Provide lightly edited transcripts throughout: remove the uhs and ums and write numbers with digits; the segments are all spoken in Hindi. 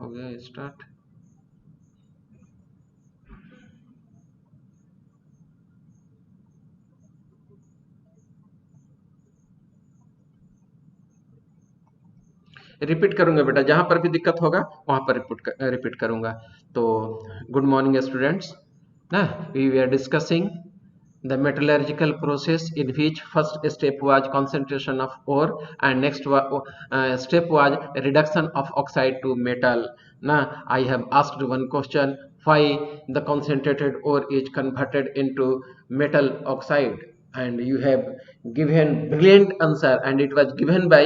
हो गया स्टार्ट। रिपीट करूंगा बेटा, जहां पर भी दिक्कत होगा वहां पर रिपीट करूंगा। तो गुड मॉर्निंग स्टूडेंट्स ना, we are discussing the metallurgical process in which first step was concentration of ore and next step was reduction of oxide to metal. Now I have asked one question, why the concentrated ore is converted into metal oxide, and you have given brilliant answer, and it was given by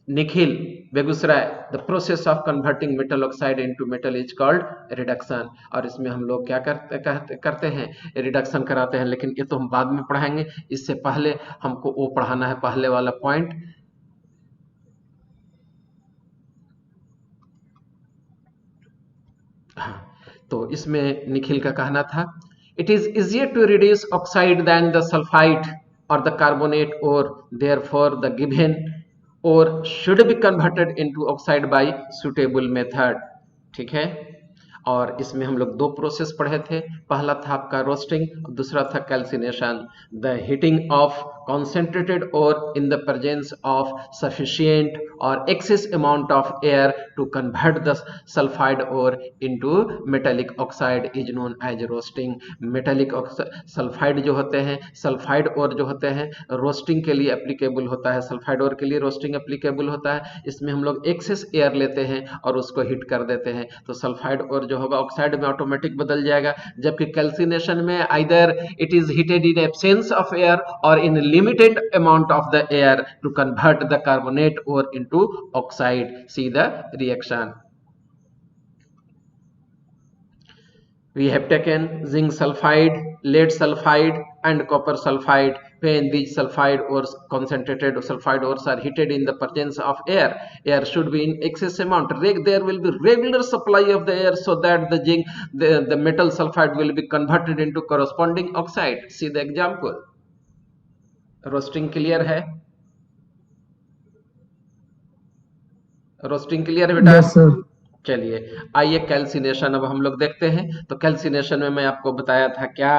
Nikhil Begusarai. The process of converting metal oxide into metal is called reduction. और इसमें हम लोग क्या करते हैं, रिडक्शन कराते हैं, लेकिन ये तो हम बाद में पढ़ाएंगे। इससे पहले हमको वो पढ़ाना है पहले वाला पॉइंट। हाँ, तो इसमें निखिल का कहना था, it is easier to reduce oxide than the sulphide or the carbonate और therefore the given ore should be converted into oxide by suitable method. ठीक है, और इसमें हम लोग दो प्रोसेस पढ़े थे, पहला था आपका रोस्टिंग, दूसरा था calcination. The heating of concentrated ore in the presence of sufficient or excess amount of air to convert the sulfide ore into metallic oxide is known as roasting. metallic sulfide जो होते हैं, सल्फाइड और जो होते हैं रोस्टिंग के लिए एप्लीकेबल होता है, सल्फाइड और के लिए रोस्टिंग एप्लीकेबल होता है। इसमें हम लोग एक्सेस एयर लेते हैं और उसको हिट कर देते हैं, तो सल्फाइड और जो होगा ऑक्साइड में ऑटोमेटिक बदल जाएगा। जबकि कैल्सिनेशन में either it is heated in absence of air or in limited amount of the air to convert the carbonate ore into oxide. See the reaction. We have taken zinc sulfide, lead sulfide and copper sulfide. When these sulfide ores, concentrated sulfide ores are heated in the presence of air, air should be in excess amount. There will be regular supply of the air so that the zinc, the metal sulfide will be converted into corresponding oxide. See the example. Roasting clear है? रोस्टिंग क्लियर है बेटा? Yes sir. चलिए आइए कैल्सिनेशन अब हम लोग देखते हैं। तो कैल्सिनेशन में मैं आपको बताया था क्या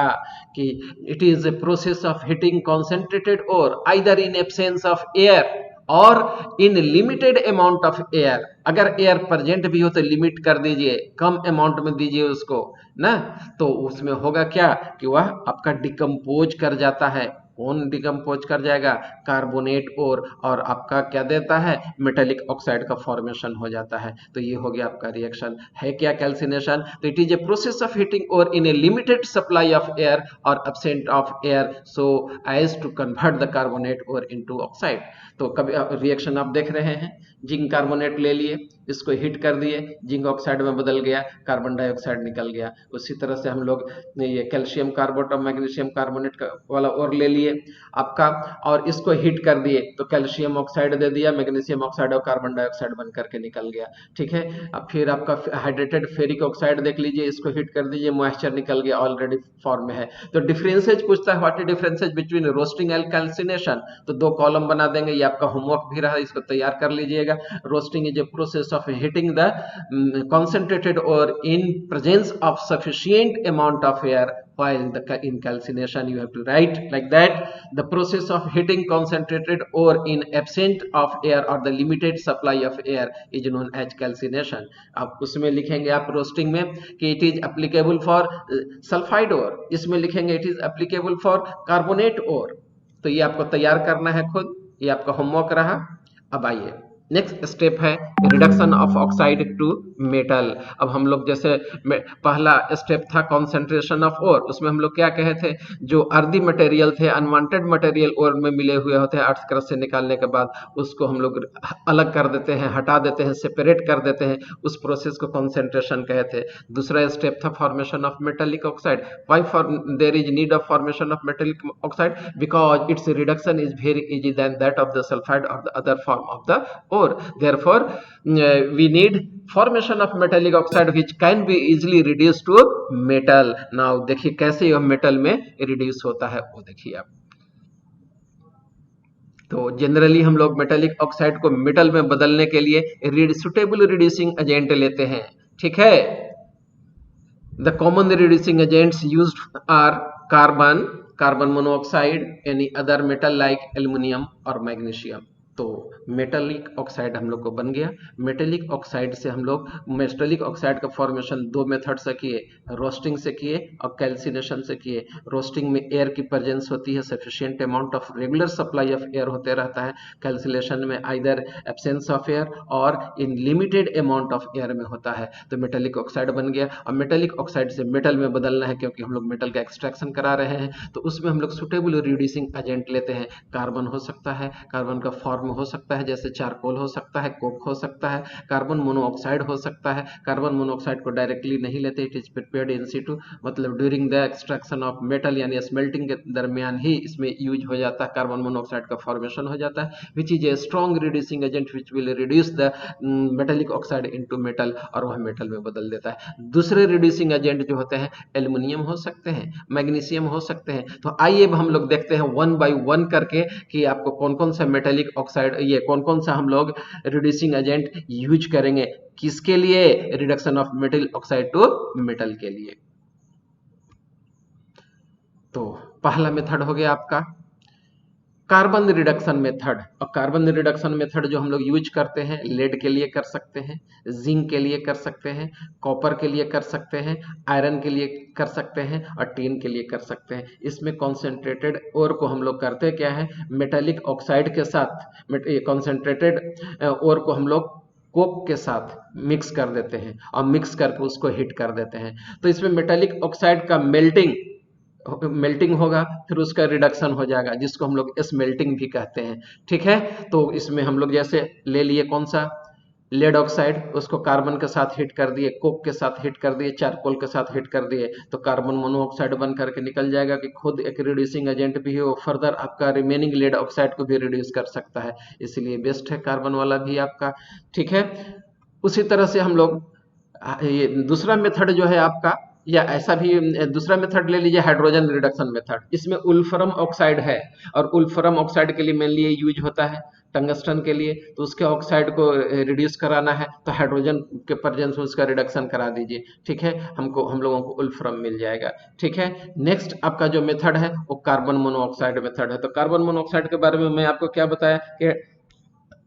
कि it is a process of heating concentrated ore either in absence of air or in limited amount of air. अगर एयर प्रेजेंट भी हो तो लिमिट कर दीजिए, कम अमाउंट में दीजिए उसको ना, तो उसमें होगा क्या कि वह आपका डिकम्पोज कर जाता है। कौन डिकम्पोज कर जाएगा? कार्बोनेट और आपका क्या देता है, मेटेलिक ऑक्साइड का फॉर्मेशन हो जाता है। तो ये हो गया आपका रिएक्शन। है क्या कैल्सिनेशन? तो it is a process of heating ore in a limited supply of air or absent of air so as to convert the carbonate ore into oxide. तो कभी रिएक्शन आप देख रहे हैं, जिंक कार्बोनेट ले लिए, इसको हिट कर दिए, जिंक ऑक्साइड में बदल गया, कार्बन डाइऑक्साइड निकल गया। उसी तरह से हम लोग ये कैल्शियम कार्बोनेट और मैग्नीशियम कार्बोनेट वाला और ले लिए आपका, और इसको हिट कर दिए तो कैल्शियम ऑक्साइड दे दिया, मैग्नीशियम ऑक्साइड और कार्बन डाइऑक्साइड बन करके निकल गया। ठीक है, अब फिर आपका हाइड्रेटेड फेरिक ऑक्साइड देख लीजिए, इसको हिट कर दीजिए, मॉइस्चर निकल गया, ऑलरेडी फॉर्म में है। तो डिफरेंसेज पूछता है, what is differences between roasting and calcination. तो दो कॉलम बना देंगे, ये आपका होमवर्क भी रहा, इसको तैयार कर लीजिएगा। Roasting is a process of heating the concentrated ore in presence of sufficient amount of air, while in calcination you have to write like that, the process of heating concentrated ore in absence of air or the limited supply of air is known as calcination. अब उसमें लिखेंगे आप रोस्टिंग में कि it is applicable for sulfide ore, इसमें लिखेंगे it is applicable for carbonate ore। तो ये आपको तैयार करना है खुद, ये आपका होमवर्क रहा। अब आइए नेक्स्ट स्टेप है reduction of oxide to metal. अब हम लोग जैसे पहला स्टेप था कॉन्सेंट्रेशन ऑफ ओर, उसमें हम लोग क्या कहे थे, जो अर्दी मटेरियल थे, अनवांटेड मटेरियल ओर में मिले हुए होते हैं, अर्थ क्रस्ट से निकालने के बाद उसको हम लोग अलग कर देते हैं, हटा देते हैं, सेपरेट कर देते हैं, उस प्रोसेस को कॉन्सेंट्रेशन कहे थे। दूसरा स्टेप था formation of metallic oxide. Why there is need of formation of metallic oxide? Because its reduction is very easy then that of the sulphide or the other form of the ore, therefore we need formation of metallic oxide which can be easily reduced to metal। now देखिए कैसे यह मेटल में रिड्यूस होता है, वो देखिए आप। तो जनरली हम लोग मेटेलिक ऑक्साइड को मेटल में बदलने के लिए सुटेबल रिड्यूसिंग एजेंट लेते हैं, ठीक है। The common reducing agents used are carbon monoxide, any other metal like aluminium or magnesium. तो मेटेलिक ऑक्साइड हम लोग को बन गया। मेटेलिक ऑक्साइड से हम लोग मेटेलिक ऑक्साइड का फॉर्मेशन दो मेथड से किए, रोस्टिंग से किए और कैल्सिनेशन से किए। रोस्टिंग में एयर की प्रेजेंस होती है, sufficient amount of regular supply of air होते रहता है। कैल्सिनेशन में either absence of air or in limited amount of air में होता है। तो मेटेलिक ऑक्साइड बन गया। और मेटेलिक ऑक्साइड से मेटल में बदलना है, क्योंकि हम लोग मेटल का एक्सट्रैक्शन करा रहे हैं, तो उसमें हम लोग सुटेबल रिड्यूसिंग एजेंट लेते हैं। कार्बन हो सकता है, कार्बन का फॉर्म हो सकता है, जैसे चारकोल हो सकता है, कोक हो सकता है, कार्बन मोनोऑक्साइड हो सकता है। कार्बन मोनोऑक्साइड को डायरेक्टली नहीं लेते, it is prepared in situ, मतलब during the extraction of metal यानी स्मेल्टिंग के दरमियान ही इसमें यूज हो जाता है, कार्बन मोनोऑक्साइड का फॉर्मेशन हो जाता है, which is a strong reducing agent which will reduce the metallic oxide into metal, और वह मेटल में बदल देता है। दूसरे रिड्यूसिंग एजेंट जो होते हैं एल्युमिनियम हो सकते हैं, मैग्नीशियम हो सकते हैं। तो आइए अब हम लोग देखते हैं वन बाय वन करके कि आपको कौन कौन सा मेटेलिक ऑक्साइड, ये कौन कौन सा हम लोग रिड्यूसिंग एजेंट यूज करेंगे, किसके लिए, reduction of metal oxide to metal के लिए। तो पहला मेथड हो गया आपका कार्बन रिडक्शन मेथड। और कार्बन रिडक्शन मेथड जो हम लोग यूज करते हैं, लेड के लिए कर सकते हैं, जिंक के लिए कर सकते हैं, कॉपर के लिए कर सकते हैं, आयरन के लिए कर सकते हैं और टीन के लिए कर सकते हैं। इसमें कॉन्सेंट्रेटेड ओर को हम लोग करते क्या है, मेटेलिक ऑक्साइड के साथ कॉन्सेंट्रेटेड ओर को हम लोग कोक के साथ मिक्स कर देते हैं और मिक्स करके उसको हीट कर देते हैं। तो इसमें मेटेलिक ऑक्साइड का मेल्टिंग होगा, फिर उसका रिडक्शन हो जाएगा, जिसको हम लोग स्मेल्टिंग भी कहते हैं, ठीक है। तो इसमें हम लोग जैसे ले लिए कौन सा, लेड ऑक्साइड, उसको कार्बन के साथ हिट कर दिए, कोक के साथ हिट कर दिए, चारकोल के साथ हिट कर दिए, तो कार्बन मोनोऑक्साइड बन करके निकल जाएगा कि खुद एक रिड्यूसिंग एजेंट भी हो, फर्दर आपका रिमेनिंग लेड ऑक्साइड को भी रिड्यूस कर सकता है, इसलिए बेस्ट है कार्बन वाला भी आपका, ठीक है। उसी तरह से हम लोग ये दूसरा मेथड जो है आपका, या ऐसा भी दूसरा मेथड ले लीजिए, हाइड्रोजन रिडक्शन मेथड। इसमें उल्फरम ऑक्साइड है, और उल्फरम ऑक्साइड के लिए मेनली यूज होता है टंगस्टन के लिए, तो उसके ऑक्साइड को रिड्यूस कराना है तो हाइड्रोजन के प्रेजेंस में उसका रिडक्शन करा दीजिए, ठीक है, हम लोगों को उल्फरम मिल जाएगा, ठीक है। नेक्स्ट आपका जो मेथड है वो कार्बन मोनोऑक्साइड मेथड है। तो कार्बन मोनोऑक्साइड के बारे में मैं आपको क्या बताया कि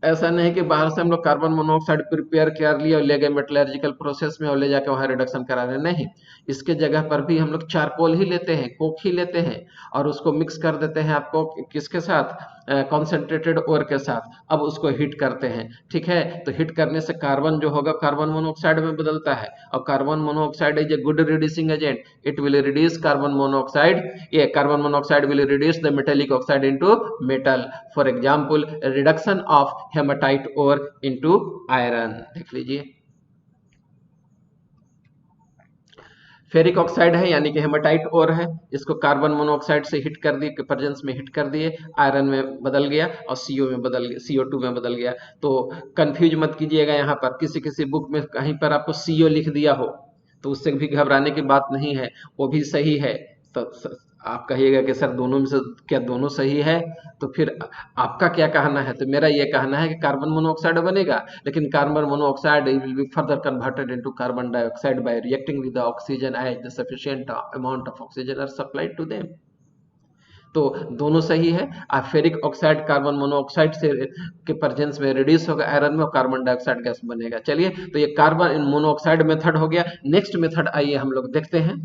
ऐसा नहीं कि बाहर से हम लोग कार्बन मोनोऑक्साइड प्रिपेयर कर लिए और ले गए मेटलर्जिकल प्रोसेस में और ले जाके वहां रिडक्शन करा रहे, नहीं, इसके जगह पर भी हम लोग चारकोल ही लेते हैं, कोक ही लेते हैं और उसको मिक्स कर देते हैं आपको किसके साथ, कॉन्सेंट्रेटेड ओर के साथ। अब उसको हिट करते हैं, ठीक है। तो हिट करने से कार्बन जो होगा कार्बन मोनोऑक्साइड में बदलता है, और carbon monoxide is a good reducing agent, it will reduce carbon monoxide, ये carbon monoxide will reduce the metallic oxide into metal. For example reduction of hematite ore into iron, देख लीजिए। फेरिक ऑक्साइड है यानी कि हेमाटाइट ओर है, इसको कार्बन मोनोऑक्साइड से हिट कर दिए, प्रेजेंस में हिट कर दिए, आयरन में बदल गया और सीओ में बदल गया, CO2 में बदल गया। तो कंफ्यूज मत कीजिएगा, यहाँ पर किसी किसी बुक में कहीं पर आपको CO लिख दिया हो तो उससे भी घबराने की बात नहीं है, वो भी सही है। तो आप कहिएगा कि सर दोनों में से क्या दोनों सही है, तो फिर आपका क्या कहना है। तो मेरा ये कहना है कि कार्बन मोनोऑक्साइड बनेगा, लेकिन carbon monoxide will be further converted into carbon dioxide by reacting with the oxygen as the sufficient amount of oxygen are supplied to them. तो दोनों सही है। फेरिक ऑक्साइड कार्बन मोनोऑक्साइड से के प्रेजेंस में रिड्यूस होगा आयरन में और कार्बन डाइऑक्साइड गैस बनेगा। चलिए, तो ये कार्बन मोनोऑक्साइड मेथड हो गया। नेक्स्ट मेथड आइए हम लोग देखते हैं।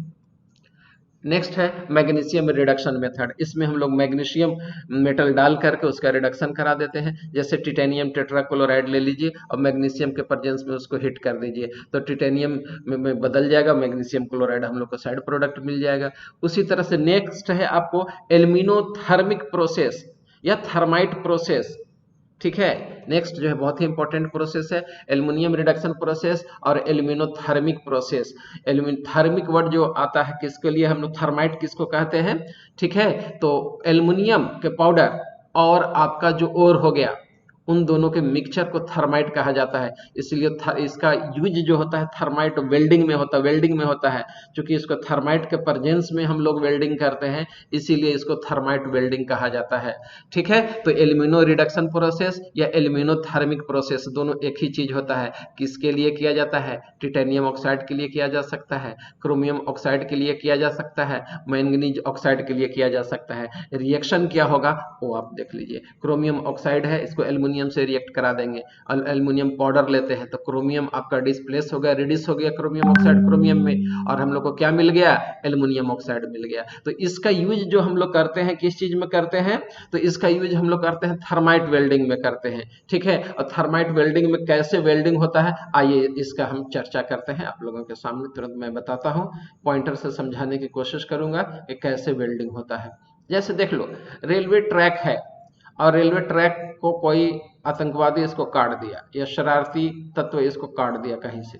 नेक्स्ट है मैग्नीशियम रिडक्शन मेथड। इसमें हम लोग मैग्नीशियम मेटल डाल करके उसका रिडक्शन करा देते हैं, जैसे टिटेनियम टेट्राक्लोराइड ले लीजिए और मैग्नीशियम के प्रेजेंस में उसको हिट कर दीजिए, तो टिटेनियम में बदल जाएगा, मैग्नीशियम क्लोराइड हम लोग को साइड प्रोडक्ट मिल जाएगा। उसी तरह से नेक्स्ट है आपको एल्यूमिनोथर्मिक प्रोसेस या थर्माइट प्रोसेस, ठीक है। नेक्स्ट जो है बहुत ही इंपॉर्टेंट प्रोसेस है एल्युमिनियम रिडक्शन प्रोसेस और एल्यूमिनोथर्मिक प्रोसेस। एल्यूमिनोथर्मिक वर्ड जो आता है किसके लिए, हम लोग थर्माइट किसको कहते हैं, ठीक है। तो एल्युमिनियम के पाउडर और आपका जो ओर हो गया उन दोनों के मिक्सचर को थर्माइट कहा जाता है। इसलिए इसका यूज जो होता है थर्माइट वेल्डिंग में होता है। क्योंकि इसको थर्माइट के प्रेजेंस में हम लोग वेल्डिंग करते हैं, इसीलिए इसको थर्माइट वेल्डिंग कहा जाता है। ठीक है, तो एल्यूमिनो रिडक्शन प्रोसेस या एल्यूमिनो थर्मिक प्रोसेस दोनों एक ही चीज होता है। किसके लिए किया जाता है? टिटेनियम ऑक्साइड के लिए किया जा सकता है, क्रोमियम ऑक्साइड के लिए किया जा सकता है, मैंगनीज ऑक्साइड के लिए किया जा सकता है। रिएक्शन क्या होगा वो आप देख लीजिए। क्रोमियम ऑक्साइड है, इसको एल्युमिनियम से रिएक्ट करा देंगे, एल्युमिनियम पाउडर लेते हैं तो क्रोमियम आपका डिस्प्लेस हो गया, रिड्यूस हो गया क्रोमियम ऑक्साइड क्रोमियम में, और हम लोग को क्या मिल गया? एल्युमिनियम ऑक्साइड मिल गया। तो इसका यूज जो हम लोग करते हैं किस चीज में करते हैं? तो इसका यूज हम लोग करते हैं थर्माइट वेल्डिंग में करते हैं। ठीक है, और थर्माइट वेल्डिंग में कैसे वेल्डिंग होता है आइए इसका हम चर्चा करते हैं। आप लोगों के सामने तुरंत मैं बताता हूं, पॉइंटर से समझाने की कोशिश करूंगा कि कैसे वेल्डिंग होता है। जैसे देख लो, रेलवे ट्रैक है और रेलवे ट्रैक को कोई आतंकवादी इसको काट दिया या शरारती तत्व इसको काट दिया कहीं से,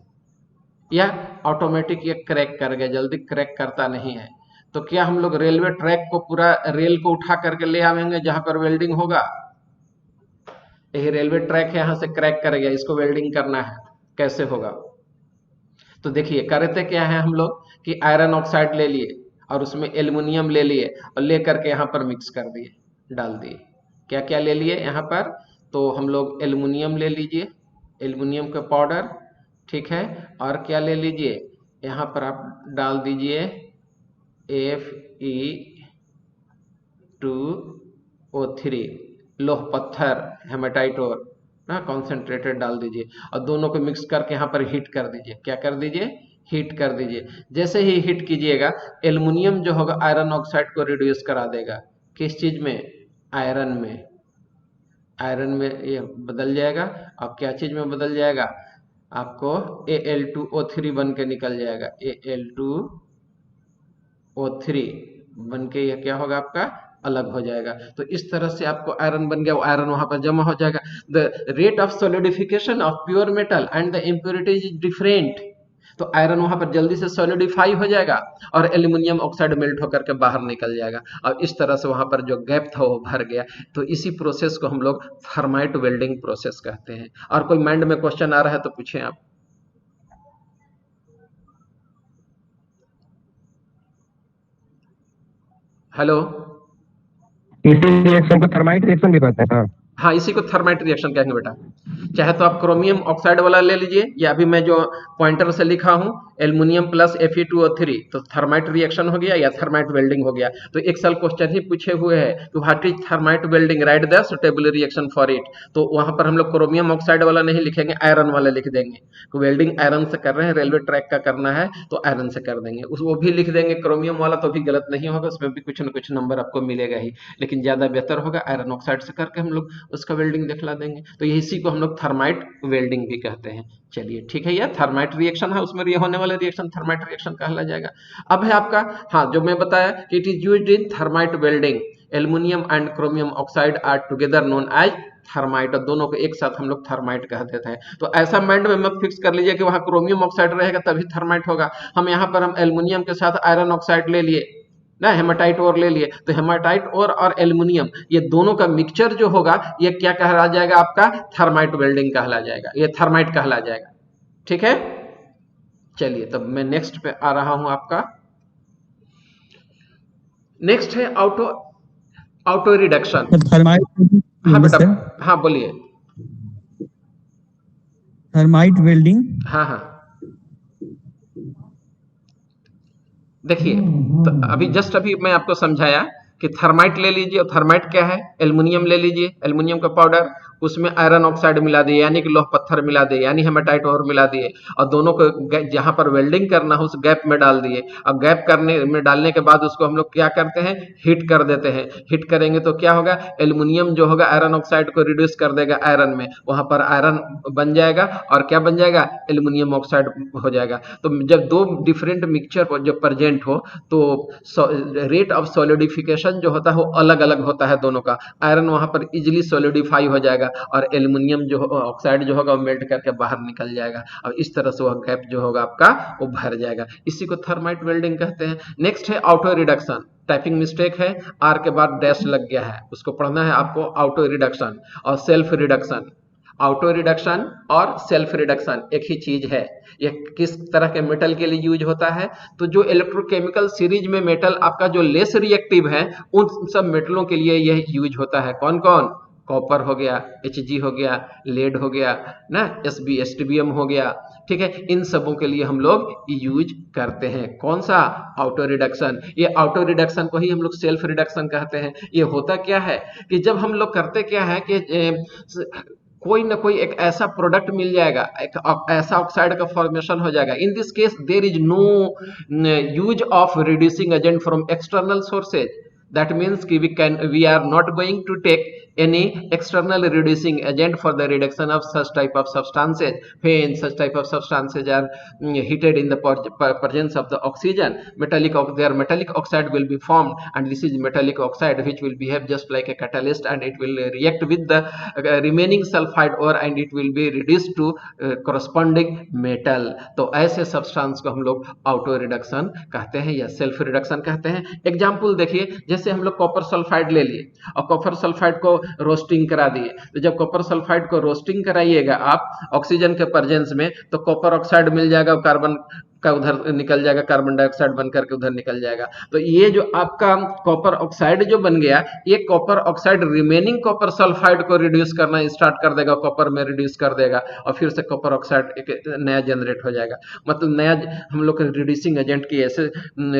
या ऑटोमेटिक ये क्रैक कर गया, जल्दी क्रैक करता नहीं है, तो क्या हम लोग रेलवे ट्रैक को पूरा रेल को उठा करके ले आवेंगे जहां पर वेल्डिंग होगा? यही रेलवे ट्रैक है, यहां से क्रैक कर गया, इसको वेल्डिंग करना है, कैसे होगा? तो देखिए करते क्या है हम लोग कि आयरन ऑक्साइड ले लिए और उसमें एल्युमिनियम ले लिए और ले करके यहाँ पर मिक्स कर दिए, डाल दिए। क्या क्या ले लिए यहाँ पर? तो हम लोग एल्युमिनियम ले लीजिए, एल्युमिनियम का पाउडर, ठीक है, और क्या ले लीजिए यहाँ पर आप डाल दीजिए Fe2O3 लोह पत्थर हेमाटाइट और ना कॉन्सेंट्रेटेड डाल दीजिए और दोनों को मिक्स करके यहाँ पर हीट कर दीजिए। क्या कर दीजिए? हीट कर दीजिए। जैसे ही हीट कीजिएगा एल्युमिनियम जो होगा आयरन ऑक्साइड को रिड्यूस करा देगा। किस चीज में? आयरन में। आयरन में ये बदल जाएगा और क्या चीज में बदल जाएगा? आपको Al2O3 बन के निकल जाएगा। Al2O3 बन के यह क्या होगा आपका? अलग हो जाएगा। तो इस तरह से आपको आयरन बन गया, वो आयरन वहां पर जमा हो जाएगा। The rate of solidification of pure metal and the impurities is different. तो आयरन वहां पर जल्दी से सॉलिडिफाई हो जाएगा और एल्यूमिनियम ऑक्साइड मेल्ट होकर के बाहर निकल जाएगा और इस तरह से वहां पर जो गैप था वो भर गया। तो इसी प्रोसेस को हम लोग थर्माइट वेल्डिंग प्रोसेस कहते हैं। और कोई माइंड में क्वेश्चन आ रहा है तो पूछें आप। हेलो, इसी रिएक्शन को थर्माइट रिएक्शन भी कहते हैं सर? हाँ, इसी को थर्माइट रिएक्शन कहेंगे बेटा। चाहे तो आप क्रोमियम ऑक्साइड वाला ले लीजिए या अभी मैं जो पॉइंटर से लिखा हूं एल्युमिनियम प्लस Fe2O3, तो थर्माइट रिएक्शन हो गया या थर्माइट वेल्डिंग हो गया। तो एक साल क्वेश्चन ही पूछे हुए हैं कि what is thermite welding, right the suitable reaction for it. तो वहां पर हम लोग क्रोमियम ऑक्साइड वाला नहीं लिखेंगे, आयरन वाला लिख देंगे। तो वेल्डिंग आयरन से कर रहे हैं, रेलवे ट्रैक का करना है तो आयरन से कर देंगे। वो भी लिख देंगे क्रोमियम वाला तो भी गलत नहीं होगा, उसमें भी कुछ न कुछ नंबर आपको मिलेगा ही, लेकिन ज्यादा बेहतर होगा आयरन ऑक्साइड से करके हम लोग उसका वेल्डिंग दिखला देंगे। तो इसी को हम लोग थर्माइट वेल्डिंग भी कहते हैं। चलिए ठीक है, यह थर्माइट रिएक्शन है, उसमें ये होने वाला रिएक्शन थर्माइट रिएक्शन कहला जाएगा। अब है आपका, हाँ, जो मैं बताया कि it is used in thermite welding, aluminium and chromium oxide are together known as thermite. और दोनों को एक साथ हम लोग थर्माइट कह देते हैं। तो ऐसा माइंड में मत फिक्स कर लीजिए कि वहां क्रोमियम ऑक्साइड रहेगा तभी थर्माइट होगा। हम यहाँ पर हम एल्युमिनियम के साथ आयरन ऑक्साइड ले लिए ना, हेमाटाइट और ले लिए, तो हेमाटाइट और एल्युमिनियम ये दोनों का मिक्सचर जो होगा ये क्या कहला जाएगा आपका? थर्माइट वेल्डिंग कहला जाएगा, ये थर्माइट कहला जाएगा। ठीक है, चलिए तब मैं नेक्स्ट पे आ रहा हूं आपका। नेक्स्ट है ऑटो रिडक्शन। थर्माइट, हाँ बेटा, हाँ बोलिए। थर्माइट वेल्डिंग, हाँ हाँ, देखिए तो अभी मैं आपको समझाया कि थर्माइट ले लीजिए, और थर्माइट क्या है? एल्युमिनियम ले लीजिए, एल्युमिनियम का पाउडर, उसमें आयरन ऑक्साइड मिला दिए यानी कि लोह पत्थर मिला दिए यानी हेमाटाइट और मिला दिए, और दोनों को जहां पर वेल्डिंग करना हो उस गैप में डाल दिए। अब गैप करने में डालने के बाद उसको हम लोग क्या करते हैं? हीट कर देते हैं। हीट करेंगे तो क्या होगा? एल्युमिनियम जो होगा आयरन ऑक्साइड को रिड्यूस कर देगा आयरन में, वहां पर आयरन बन जाएगा और क्या बन जाएगा? एल्युमिनियम ऑक्साइड हो जाएगा। तो जब दो डिफरेंट मिक्सचर जब प्रेजेंट हो तो रेट ऑफ सॉलिडिफिकेशन जो होता है वो अलग अलग होता है दोनों का। आयरन वहां पर इजिली सॉलिडिफाई हो जाएगा और एल्युमिनियम जो ऑक्साइड जो होगा वो मेल्ट करके बाहर निकल जाएगा और इस तरह से वह गैप जो होगा आपका वो भर जाएगा। इसी को थर्माइट वेल्डिंग कहते हैं। नेक्स्ट है ऑटो रिडक्शन। टाइपिंग मिस्टेक है, आर के बाद डैश लग गया है, उसको पढ़ना है आपको। ऑटो रिडक्शन और सेल्फ रिडक्शन। ऑटो रिडक्शन और सेल्फ रिडक्शन एक ही चीज है। ये किस तरह के मेटल के लिए यूज होता है? तो जो इलेक्ट्रोकेमिकल सीरीज में मेटल आपका जो लेस रिएक्टिव है उन सब मेटलों के लिए यह यूज होता है। कौन कौन? कॉपर हो गया, Hg हो गया, लेड हो गया ना, Sb एस्टिबियम हो गया, ठीक है। इन सबों के लिए हम लोग यूज करते हैं कौन सा? Auto reduction. ये ऑटो रिडक्शन को ही हम लोग सेल्फ रिडक्शन कहते हैं। ये होता क्या है कि जब हम लोग करते क्या है कि कोई ना कोई एक ऐसा प्रोडक्ट मिल जाएगा, एक ऐसा ऑक्साइड का फॉर्मेशन हो जाएगा। In this case there is no use of reducing agent from external sources. That means कि we are not going to take any external reducing agent for the reduction of such type of substances. When such type of substances are heated in the presence of the oxygen, their metallic oxide will be formed, and this is metallic oxide which will behave just like a catalyst, and it will react with the remaining sulfide ore and it will be reduced to corresponding metal. तो ऐसे सब्सटेंस को हम लोग ऑटो रिडक्शन कहते हैं या सेल्फ रिडक्शन कहते हैं। एग्जाम्पल देखिए, जैसे हम लोग कॉपर सल्फाइड ले लिए और कॉपर सल्फाइड को रोस्टिंग करा दिए। तो जब कॉपर सल्फाइड को रोस्टिंग कराइएगा आप ऑक्सीजन के प्रेजेंस में, तो कॉपर ऑक्साइड मिल जाएगा, कार्बन का उधर निकल जाएगा, कार्बन डाइऑक्साइड बन करके उधर निकल जाएगा। तो ये जो आपका कॉपर ऑक्साइड जो बन गया, ये copper oxide remaining copper sulphide को रिड्यूस करना स्टार्ट कर देगा, कॉपर में रिड्यूस कर देगा और फिर से कॉपर ऑक्साइड एक नया जनरेट हो जाएगा। मतलब नया हम लोग रिड्यूसिंग एजेंट की ऐसे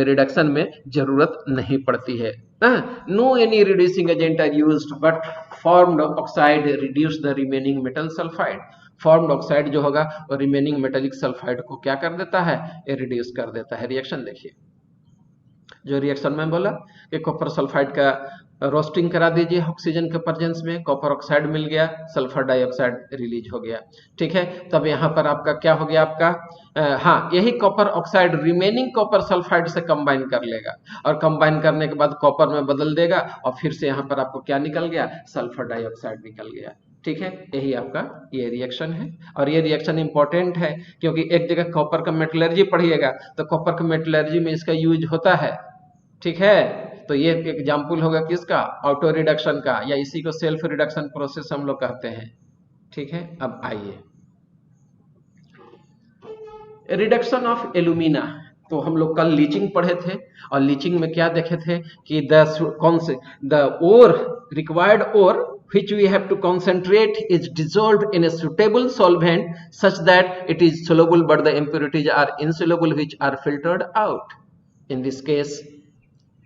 रिडक्शन में जरूरत नहीं पड़ती है। No any reducing agent are used but formed oxide reduce the remaining metal sulphide. Formed oxide जो होगा और रिमेनिंग मेटेलिक सल्फाइड को क्या कर देता है? ये रिड्यूस कर देता है। रिएक्शन देखिए, जो रिएक्शन में बोला कि कॉपर सल्फाइड का रोस्टिंग करा दीजिए ऑक्सीजन के प्रेजेंस में, कॉपर ऑक्साइड मिल गया, सल्फर डाइऑक्साइड रिलीज हो गया, ठीक है। तब यहाँ पर आपका क्या हो गया? आपका हाँ, यही copper oxide remaining copper sulphide से कंबाइन कर लेगा और कंबाइन करने के बाद कॉपर में बदल देगा और फिर से यहाँ पर आपको क्या निकल गया? सल्फर डाइऑक्साइड निकल गया, ठीक है। यही आपका ये रिएक्शन है और ये रिएक्शन इंपॉर्टेंट है क्योंकि एक जगह कॉपर का मेटलर्जी पढ़िएगा तो कॉपर का मेटलर्जी में इसका यूज होता है, ठीक है। तो ये एक एग्जाम्पल होगा किसका? ऑटो रिडक्शन का, या इसी को सेल्फ रिडक्शन प्रोसेस हम लोग कहते हैं, ठीक है। अब आइए रिडक्शन ऑफ एल्यूमिना। तो हम लोग कल लीचिंग पढ़े थे और लीचिंग में क्या देखे थे कि the ore required ore which we have to concentrate is dissolved in a suitable solvent such that it is soluble but the impurities are insoluble which are filtered out. In this case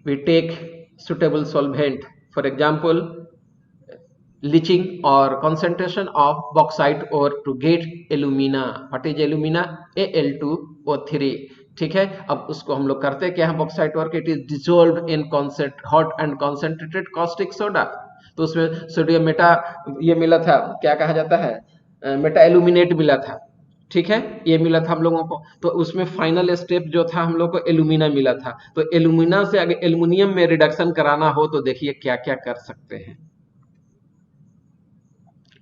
we take suitable solvent, for example leaching or concentration of bauxite ore to get alumina. What is alumina? Al2O3, ठीक है। अब उसको हम लोग करते क्या है बॉक्साइट ओर के? It is dissolved in hot and concentrated caustic soda. तो उसमें सोडियम मेटा ये मिला था, क्या कहा जाता है? मेटा एल्यूमिनेट मिला था, ठीक है, ये मिला था हम लोगों को। तो उसमें फाइनल स्टेप जो था हम लोग को एल्यूमिना मिला था। तो एल्यूमिना से अगर एल्यूमिनियम में रिडक्शन कराना हो तो देखिए क्या क्या कर सकते हैं।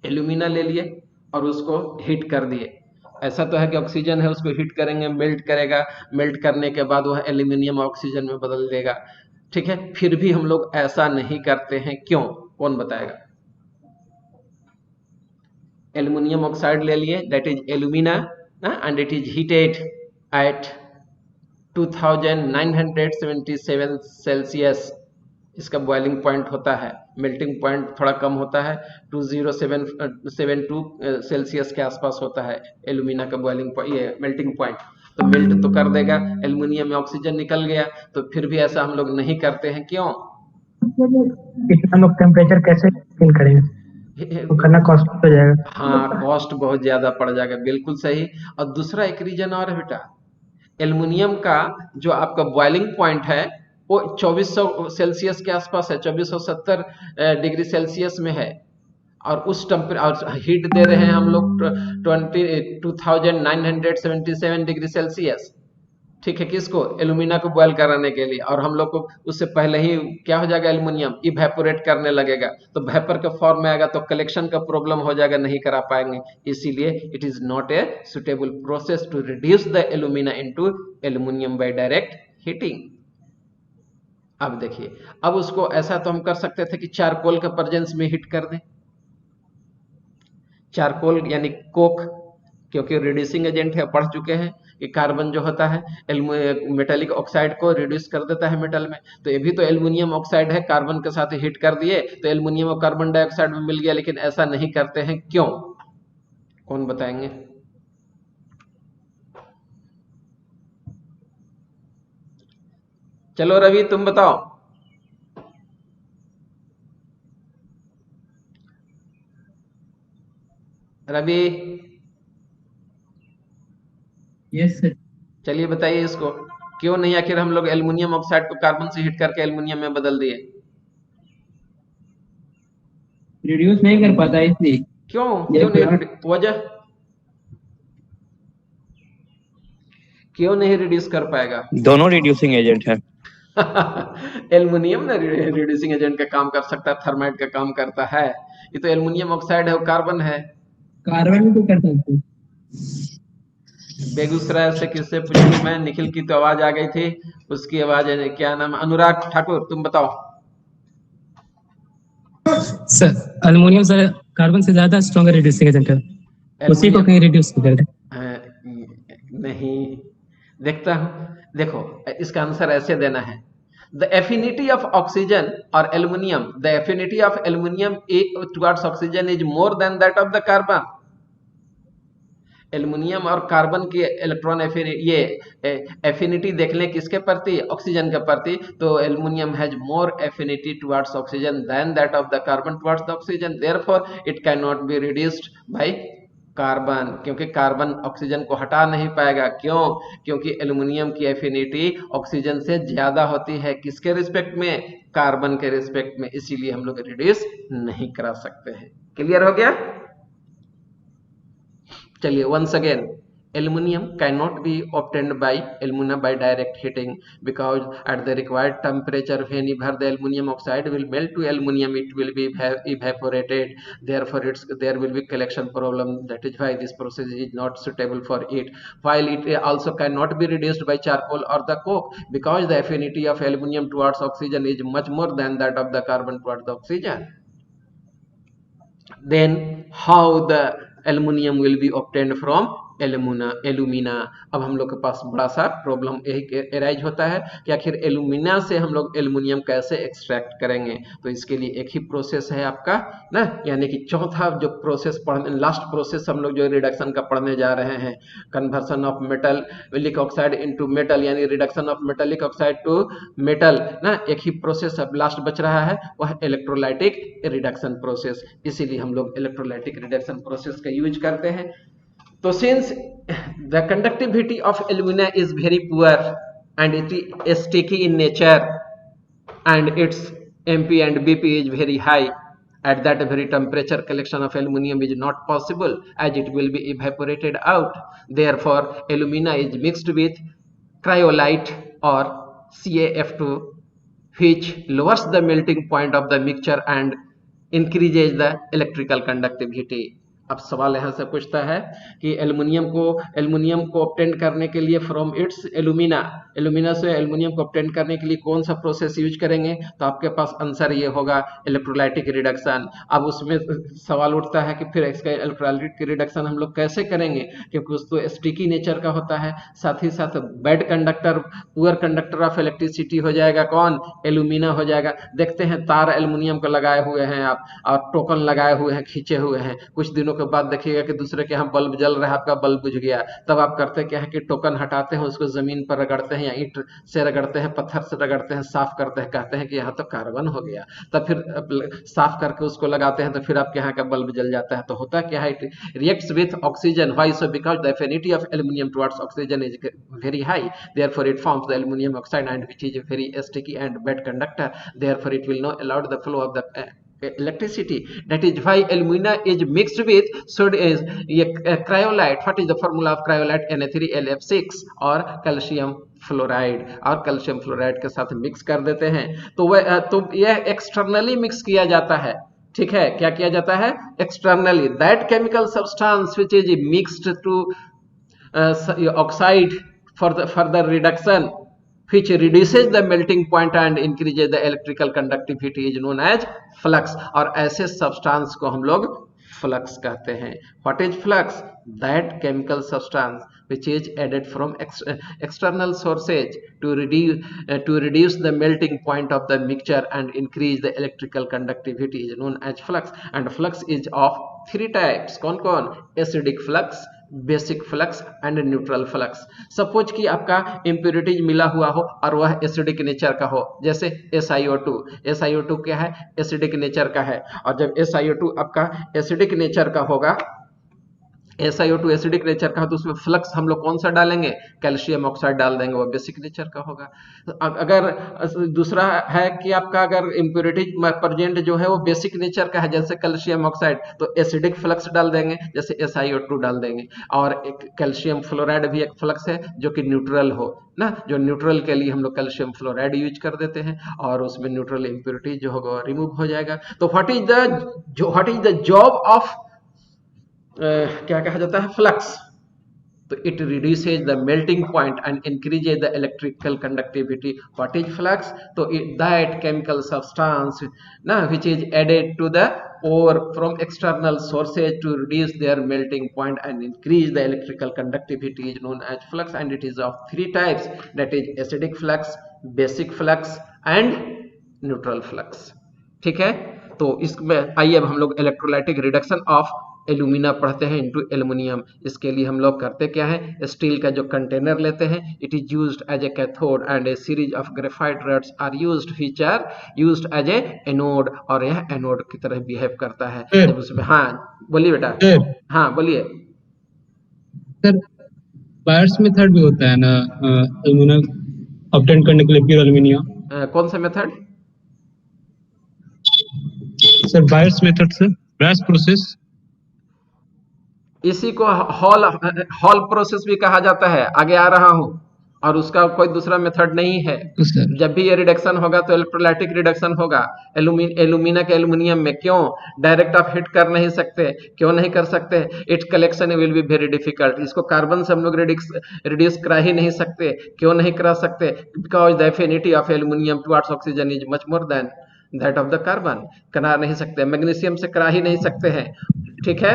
एल्यूमिना ले लिए और उसको हीट कर दिए। ऐसा तो है कि ऑक्सीजन है, उसको हीट करेंगे, मेल्ट करेगा, मेल्ट करने के बाद वह एल्यूमिनियम ऑक्सीजन में बदल देगा, ठीक है। फिर भी हम लोग ऐसा नहीं करते हैं, क्यों? कौन बताएगा? एल्यूमिनियम ऑक्साइड ले लिए, that is alumina, and it is heated at 2977 Celsius. इसका बॉइलिंग पॉइंट होता है, मेल्टिंग पॉइंट थोड़ा कम होता है, 2072 सेल्सियस के आसपास होता है एल्यूमिना का बॉइलिंग ये मेल्टिंग पॉइंट। तो मेल्ट तो कर देगा, एल्यूमिनियम में ऑक्सीजन निकल गया। तो फिर भी ऐसा हम लोग नहीं करते हैं, क्यों? इतना लोग टेम्परेचर कैसे फिल करेंगे? तो करना कॉस्ट हो जाएगा। हाँ, कॉस्ट बहुत ज्यादा पड़ जाएगा, बिल्कुल सही। और दूसरा एक रीजन और है बेटा, एल्यूमिनियम का जो आपका बॉइलिंग पॉइंट है वो 2400 सेल्सियस के आसपास है, 2470 डिग्री सेल्सियस में है। और उस टेम्परेचर हीट दे रहे हैं हम लोग 2977 डिग्री सेल्सियस, ठीक है, किसको, एल्यूमिना को बॉयल कराने के लिए, और हम लोग को उससे पहले ही क्या हो जाएगा, एल्युमिनियम इवेपोरेट करने लगेगा, तो वेपर के फॉर्म में आएगा, तो कलेक्शन का प्रॉब्लम हो जाएगा, नहीं करा पाएंगे। इसीलिए it is not a suitable process to reduce the alumina into aluminium by direct heating. अब देखिए, अब उसको ऐसा तो हम कर सकते थे कि चारकोल के प्रेजेंस में हीट कर दें, चारकोल यानी कोक, क्योंकि रिड्यूसिंग एजेंट है, पढ़ चुके हैं कि कार्बन जो होता है मेटेलिक ऑक्साइड को रिड्यूस कर देता है मेटल में, तो ये भी तो एल्युमिनियम ऑक्साइड है, कार्बन के साथ हीट कर दिए तो एल्युमिनियम और कार्बन डाइऑक्साइड में मिल गया, लेकिन ऐसा नहीं करते हैं, क्यों, कौन बताएंगे? चलो रवि तुम बताओ। Ravi, yes sir. चलिए बताइए इसको, क्यों नहीं आखिर हम लोग एल्युमिनियम ऑक्साइड को कार्बन से हीट करके एल्युमिनियम में बदल दिए? रिड्यूस नहीं कर पाता इसलिए। क्यों क्यों नहीं, वजह क्यों नहीं रिड्यूस कर पाएगा? दोनों रिड्यूसिंग एजेंट है। एल्युमिनियम ना रिड्यूसिंग एजेंट का काम कर सकता है, थर्माइट का काम करता है, ये तो एल्युमिनियम ऑक्साइड है, वो कार्बन है। कार्बन भी तो कर सकते। बेगूसराय से किससे पूछूं मैं, निखिल की तो आवाज आ गई थी, उसकी आवाज है, क्या नाम, अनुराग ठाकुर, तुम बताओ। सर अल्युमिनियम सर कार्बन से ज्यादा स्ट्रॉन्गर रिड्यूसिंग एजेंट है, उसी को कहीं रिड्यूस कर दे। नहीं, देखता हूं, देखो इसका आंसर ऐसे देना है, द एफिनिटी ऑफ ऑक्सीजन और aluminium, the affinity of aluminium towards oxygen is more than that of the carbon. Aluminium और कार्बन की इलेक्ट्रॉन एफिनिटी देख लें किसके प्रति, ऑक्सीजन के प्रति, तो aluminium has more affinity towards oxygen than that of the carbon towards the oxygen, therefore it can not be reduced by carbon, क्योंकि कार्बन ऑक्सीजन को हटा नहीं पाएगा, क्यों, क्योंकि एल्युमिनियम की एफिनिटी ऑक्सीजन से ज्यादा होती है, किसके रिस्पेक्ट में, कार्बन के रिस्पेक्ट में, इसीलिए हम लोग रिड्यूस नहीं करा सकते हैं। क्लियर हो गया? चलिए once again, aluminum cannot be obtained by alumina by direct heating, because at the required temperature whenever the aluminum oxide will melt to aluminum, it will be evaporated, therefore there will be collection problem, that is why this process is not suitable for it. While it also cannot be reduced by charcoal or the coke, because the affinity of aluminum towards oxygen is much more than that of the carbon towards the oxygen. Then how the aluminium will be obtained from alumina. अब हम लोग के पास बड़ा सा प्रॉब्लम यही एराइज होता है कि आखिर एल्यूमिना से हम लोग एल्युमिनियम कैसे एक्सट्रैक्ट करेंगे, तो इसके लिए एक ही प्रोसेस है आपका ना, यानी कि चौथा जो प्रोसेस लास्ट प्रोसेस हम लोग जो रिडक्शन का पढ़ने जा रहे हैं, conversion of metallic oxide into metal, यानी reduction of metallic oxide to metal ना, एक ही प्रोसेस अब लास्ट बच रहा है, वह इलेक्ट्रोलाइटिक रिडक्शन प्रोसेस, इसीलिए हम लोग इलेक्ट्रोलाइटिक रिडक्शन प्रोसेस का यूज करते हैं। तो since the conductivity of alumina is very poor and it is sticky in nature and its MP and BP is very high, at that very temperature collection of aluminum is not possible as it will be evaporated out. Therefore alumina is mixed with cryolite or CaF2, which lowers the melting point of the mixture and increases the electrical conductivity. अब सवाल यहाँ से पूछता है कि एल्युमिनियम को ऑब्टेन करने के लिए फ्रॉम इट्स एल्युमिना से एल्युमिनियम को ऑब्टेन करने के लिए कौन सा प्रोसेस यूज करेंगे, तो आपके पास आंसर ये होगा इलेक्ट्रोलाइटिक रिडक्शन। अब उसमें सवाल उठता है कि फिर इसका इलेक्ट्रोलाइटिक रिडक्शन हम लोग कैसे करेंगे, क्योंकि उसको स्टिकी नेचर का होता है, साथ ही साथ bad conductor, poor conductor of electricity हो जाएगा कौन, एल्युमिना हो जाएगा। देखते हैं तार एल्युमिनियम को लगाए हुए हैं आप, और टोकन लगाए हुए हैं, खींचे हुए हैं, कुछ दिनों के बाद देखिएगा कि दूसरे के यहाँ बल्ब जल रहा है, आपका बल्ब बुझ गया, तब आप करते क्या है कि टोकन हटाते हैं, उसको जमीन पर रगड़ते हैं या ईंट से रगड़ते हैं, पत्थर से रगड़ते हैं, साफ करते हैं, कहते हैं कि यहाँ तो कार्बन हो गया, तब फिर साफ करके उसको लगाते हैं, तो फिर आपके यहाँ का बल्ब जल जाता है। तो होता क्या है, it reacts with oxygen, why so, because the affinity of aluminium towards oxygen is very high, therefore it forms the aluminum oxide and which is very sticky and bad conductor, therefore it will not allow the flow of the electricity. That is why alumina is mixed with cryolite. What is the formula of cryolite? Na3LF6 और कैल्शियम फ्लोराइड, और कैल्शियम फ्लोराइड के साथ मिक्स कर देते हैं। तो यह एक्सटर्नली मिक्स किया जाता है, ठीक है। क्या किया जाता है? Externally. That chemical substance which is mixed to oxide for the further reduction, which reduces the melting point and increases the electrical conductivity, is known as flux. और ऐसे substance को हम लोग flux कहते हैं। What is flux? That chemical substance which is added from external sources to reduce the melting point of the mixture and increase the electrical conductivity is known as flux. And flux is of 3 types. कौन कौन? Acidic flux, basic flux and neutral flux. Suppose कि आपका इम्प्योरिटीज मिला हुआ हो और वह एसिडिक नेचर का हो, जैसे SiO2। SiO2 क्या है? एसिडिक नेचर का है। और जब SiO2 आपका एसिडिक नेचर का होगा, SiO2 एसिडिक नेचर का हो, तो उसमें फ्लक्स हम लोग कौन सा डालेंगे? कैल्शियम ऑक्साइड डाल देंगे, वो बेसिक नेचर का होगा। अगर दूसरा है कि आपका अगर इम्प्योरिटीज प्रेजेंट जो है वो बेसिक नेचर का है, जैसे कैल्शियम ऑक्साइड, तो एसिडिक फ्लक्स डाल देंगे, जैसे SiO2 डाल देंगे। और एक कैल्शियम फ्लोराइड भी एक फ्लक्स है जो कि न्यूट्रल हो ना, जो न्यूट्रल के लिए हम लोग कैल्शियम फ्लोराइड यूज कर देते हैं और उसमें न्यूट्रल इम्प्योरिटीज जो होगा रिमूव हो जाएगा। तो what is the job of क्या कहा जाता है? फ्लक्स। तो it reduces the melting point and increases the electrical conductivity. What is flux? तो दैट केमिकल सब्सटेंस ना which is added to the or from external sources to reduce their melting point and increase the electrical conductivity is known as flux, and it is of 3 types, that is acidic flux, basic flux and neutral flux। ठीक है। तो इसमें आइए अब हम लोग इलेक्ट्रोलाइटिक रिडक्शन ऑफ एल्यूमिना पढ़ते हैं इनटू एल्युमिनियम। इसके लिए हम लोग करते क्या है? स्टील का जो कंटेनर लेते हैं, it is used as a cathode and a series of graphite rods are used which are used as a anode, और यह एनोड की तरह बिहेव करता है जब उसमें। हाँ बोलिए बेटा। हाँ बोलिए सर। बायर्स मेथड भी होता है ना एल्यूमिनियम ऑब्टेन करने के लिए, प्योर एल्यूमिनियम। कौन सा method sir? Buyers method sir, buyers process. इसी को हॉल प्रोसेस भी कहा जाता है, आगे आ रहा हूं। और उसका कोई दूसरा मेथड नहीं है। जब भी ये रिडक्शन होगा तो इलेक्ट्रोलाइटिक रिडक्शन होगा एल्यूमिना के एल्यूमिनियम में। क्यों? डायरेक्ट आप हिट कर नहीं सकते। क्यों नहीं कर सकते? It collection will be very difficult. इसको कार्बन से हम लोग रिड्यूस करा ही नहीं सकते। क्यों नहीं करा सकते? Because the affinity of aluminium towards oxygen is much more than that of the carbon. करा नहीं सकते। मैग्नीशियम से करा ही नहीं सकते हैं। ठीक है।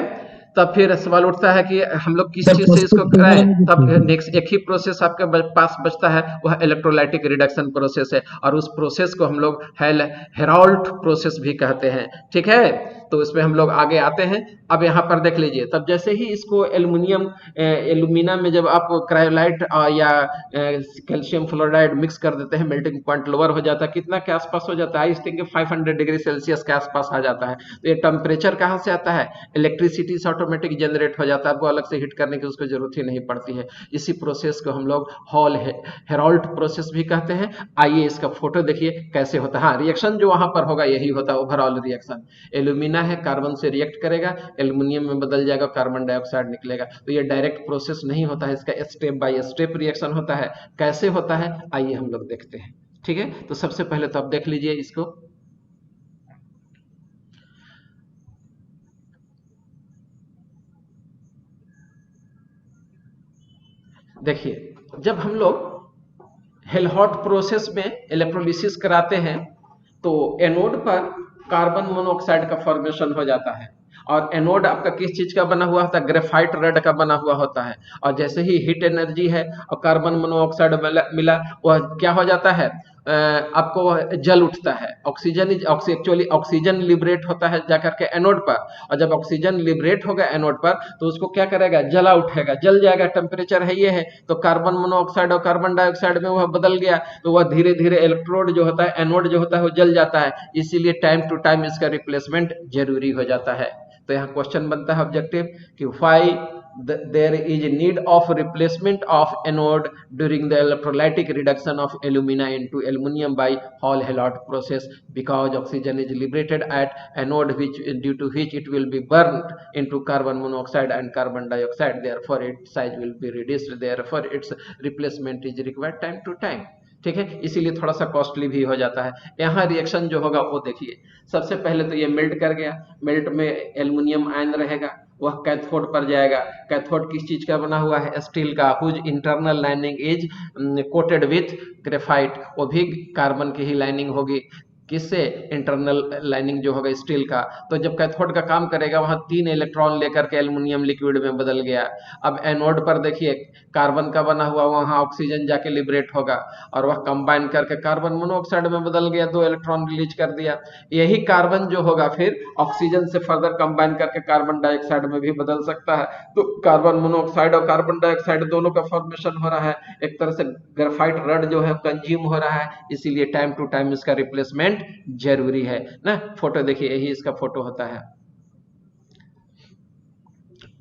तब फिर सवाल उठता है कि हम लोग किस चीज से इसको कराएं। तब नेक्स्ट एक ही प्रोसेस आपके पास बचता है, वह इलेक्ट्रोलाइटिक रिडक्शन प्रोसेस है। और उस प्रोसेस को हम लोग हेराल्ट प्रोसेस भी कहते हैं। ठीक है। तो इसमें हम लोग आगे आते हैं। अब यहाँ पर देख लीजिए, तब जैसे ही इसको एल्यूमिना में जब आप क्रायोलाइट या कैल्शियम फ्लोराइड मिक्स कर देते हैं, मेल्टिंग पॉइंट लोअर हो जाता है। कितना के आसपास हो जाता है? आई थिंक 500 डिग्री सेल्सियस के आसपास आ जाता है। तो ये टेम्परेचर कहाँ से आता है? इलेक्ट्रिसिटी से ऑटोमेटिक जनरेट हो जाता है। आपको अलग से हीट करने की उसको जरूरत ही नहीं पड़ती है। इसी प्रोसेस को हम लोग हेराल्ट प्रोसेस भी कहते हैं। आइए इसका फोटो देखिए कैसे होता है। हाँ, रिएक्शन जो वहां पर होगा यही होता है ओवरऑल रिएक्शन। एल्यूमिना है, कार्बन से रिएक्ट करेगा, एल्युमिनियम में बदल जाएगा, कार्बन डाइऑक्साइड निकलेगा। तो ये डायरेक्ट प्रोसेस नहीं होता है, इसका स्टेप बाय स्टेप रिएक्शन होता है। कैसे होता है आइए हम लोग देखते हैं। ठीक है। तो सबसे पहले तो आप देख लीजिए इसको। देखिए, जब हम लोग हेल्होट प्रोसेस में इलेक्ट्रोलिसिस कराते हैं तो एनोड पर कार्बन मोनोऑक्साइड का फॉर्मेशन हो जाता है। और एनोड आपका किस चीज का बना हुआ होता है? ग्रेफाइट रॉड का बना हुआ होता है। और जैसे ही हीट एनर्जी है और कार्बन मोनोऑक्साइड मिला, वह क्या हो जाता है? आपको जल उठता है। एक्चुअली ऑक्सीजन लिबरेट होता है जाकर के एनोड पर। और जब ऑक्सीजन लिबरेट होगा एनोड पर तो उसको क्या करेगा? जला उठेगा, जल जाएगा। टेम्परेचर है ये है, तो कार्बन मोनोऑक्साइड और कार्बन डाइऑक्साइड में वह बदल गया, तो वह धीरे धीरे इलेक्ट्रोड जो होता है, एनोड जो होता है, वो जल जाता है। इसीलिए टाइम टू टाइम इसका रिप्लेसमेंट जरूरी हो जाता है। तो यहाँ क्वेश्चन बनता है ऑब्जेक्टिव कि why there is a need of replacement of anode during the electrolytic reduction of alumina into aluminum by Hall Héroult process, because oxygen is liberated at anode, which due to which it will be burned into carbon monoxide and carbon dioxide, therefore its size will be reduced, therefore its replacement is required time to time। ठीक है, इसीलिए थोड़ा सा कॉस्टली भी हो जाता है। यहाँ रिएक्शन जो होगा वो देखिए, सबसे पहले तो ये मेल्ट कर गया, मेल्ट में एल्युमिनियम आयन रहेगा, वह कैथोड पर जाएगा। कैथोड किस चीज का बना हुआ है? स्टील का, whose internal lining is coated with graphite, वो भी कार्बन की ही लाइनिंग होगी। किससे? इंटरनल लाइनिंग जो होगा स्टील का। तो जब कैथोड का काम करेगा वहां 3 इलेक्ट्रॉन लेकर के एल्युमिनियम लिक्विड में बदल गया। अब एनोड पर देखिए कार्बन का बना हुआ, वहां ऑक्सीजन जाके लिबरेट होगा और वह कंबाइन करके कार्बन मोनोऑक्साइड में बदल गया, 2 इलेक्ट्रॉन रिलीज कर दिया। यही कार्बन जो होगा फिर ऑक्सीजन से फर्दर कंबाइन करके कार्बन डाइऑक्साइड में भी बदल सकता है। तो कार्बन मोनोऑक्साइड और कार्बन डाइऑक्साइड दोनों का फॉर्मेशन हो रहा है, एक तरह से ग्रेफाइट रड जो है कंज्यूम हो रहा है, इसीलिए टाइम टू टाइम इसका रिप्लेसमेंट जरूरी है ना। फोटो देखिए, यही इसका फोटो होता है।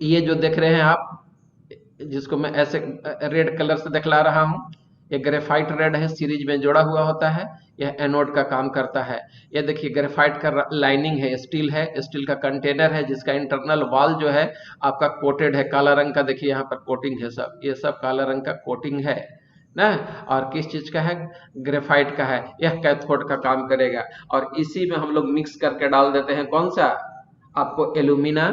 ये जो देख रहे हैं आप, जिसको मैं ऐसे रेड कलर से दिखला रहा हूं, ये ग्रेफाइट रेड है, सीरीज में जोड़ा हुआ होता है, यह एनोड का काम करता है। ये देखिए ग्रेफाइट का लाइनिंग है, स्टील का कंटेनर है, जिसका इंटरनल वॉल जो है आपका कोटेड है, काला रंग का। देखिए यहाँ पर कोटिंग है, सब ये सब काला रंग का कोटिंग है ना। और किस चीज का है? ग्रेफाइट का है। यह कैथोड का काम करेगा और इसी में हम लोग मिक्स करके डाल देते हैं कौन सा? आपको एल्यूमिना,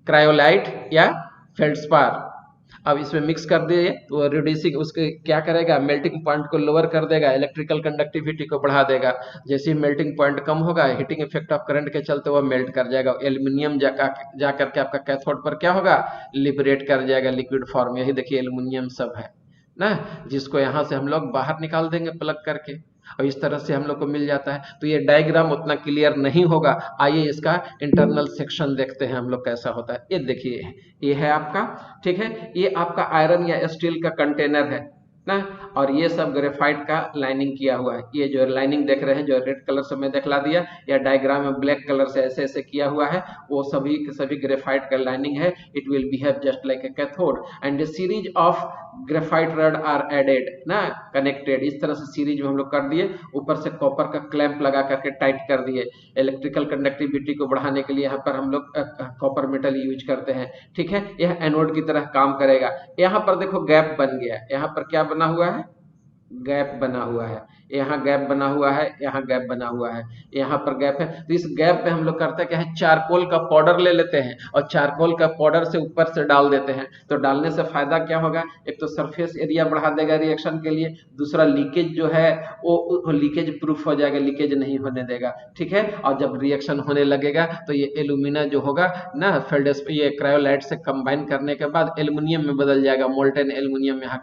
क्रायोलाइट या फेल्डस्पार। अब इसमें मिक्स कर दिए तो रिड्यूसिंग उसके क्या करेगा? मेल्टिंग पॉइंट को लोअर कर देगा, इलेक्ट्रिकल कंडक्टिविटी को बढ़ा देगा। जैसे ही मेल्टिंग पॉइंट कम होगा, हीटिंग इफेक्ट ऑफ करंट के चलते वह मेल्ट कर जाएगा, एल्यूमिनियम जा करके आपका कैथोड पर क्या होगा? लिबरेट कर जाएगा लिक्विड फॉर्म। यही देखिए एल्यूमिनियम सब है ना, जिसको यहाँ से हम लोग बाहर निकाल देंगे प्लग करके, और इस तरह से हम लोग को मिल जाता है। तो ये डायग्राम उतना क्लियर नहीं होगा, आइए इसका इंटरनल सेक्शन देखते हैं हम लोग कैसा होता है। ये देखिए, ये है आपका, ठीक है, ये आपका आयरन या स्टील का कंटेनर है ना, और ये सब ग्रेफाइट का लाइनिंग किया हुआ है। ये जो लाइनिंग देख रहे हैं, जो रेड कलर से मैं दिखला दिया, या डायग्राम में ब्लैक कलर से ऐसे ऐसे किया हुआ है, वो सभी के सभी ग्रेफाइट का लाइनिंग है। It will behave just like a cathode and a series of graphite rod are added ना, कनेक्टेड। इस तरह से सीरीज में हम लोग कर दिए, ऊपर से कॉपर का क्लैंप लगा करके टाइट कर दिए। इलेक्ट्रिकल कंडक्टिविटी को बढ़ाने के लिए यहाँ पर हम लोग कॉपर मेटल यूज करते हैं, ठीक है। यह एनोड की तरह काम करेगा। यहाँ पर देखो गैप बन गया, यहाँ पर क्या बना हुआ है? गैप बना हुआ है, यहाँ गैप बना हुआ है, यहाँ गैप बना हुआ है, यहाँ पर गैप है। तो इस गैप पे हम लोग करते क्या है? चारकोल का पाउडर ले लेते हैं और चारकोल का पाउडर से ऊपर से डाल देते हैं। तो डालने से फायदा क्या होगा? एक तो सरफेस एरिया बढ़ा देगा रिएक्शन के लिए, दूसरा लीकेज जो है वो लीकेज प्रूफ हो जाएगा, लीकेज नहीं होने देगा, ठीक है। और जब रिएक्शन होने लगेगा तो ये एल्यूमिना जो होगा ना, ये क्रायोलाइट से कंबाइन करने के बाद एल्यूमिनियम में बदल जाएगा, मोल्टेन एल्यूमिनियम यहाँ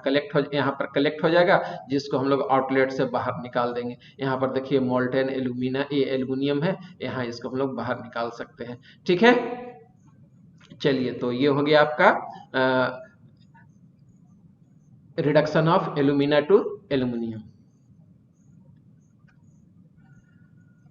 पर कलेक्ट हो जाएगा, जिसको हम लोग आउटलेट से बाहर निकाल देंगे। यहाँ पर देखिए मोल्टेन एल्यूमिना, ये एल्यूमिनियम है, यहाँ इसको हम लोग बाहर निकाल सकते हैं, ठीक है। चलिए, तो ये हो गया आपका reduction of alumina to aluminium.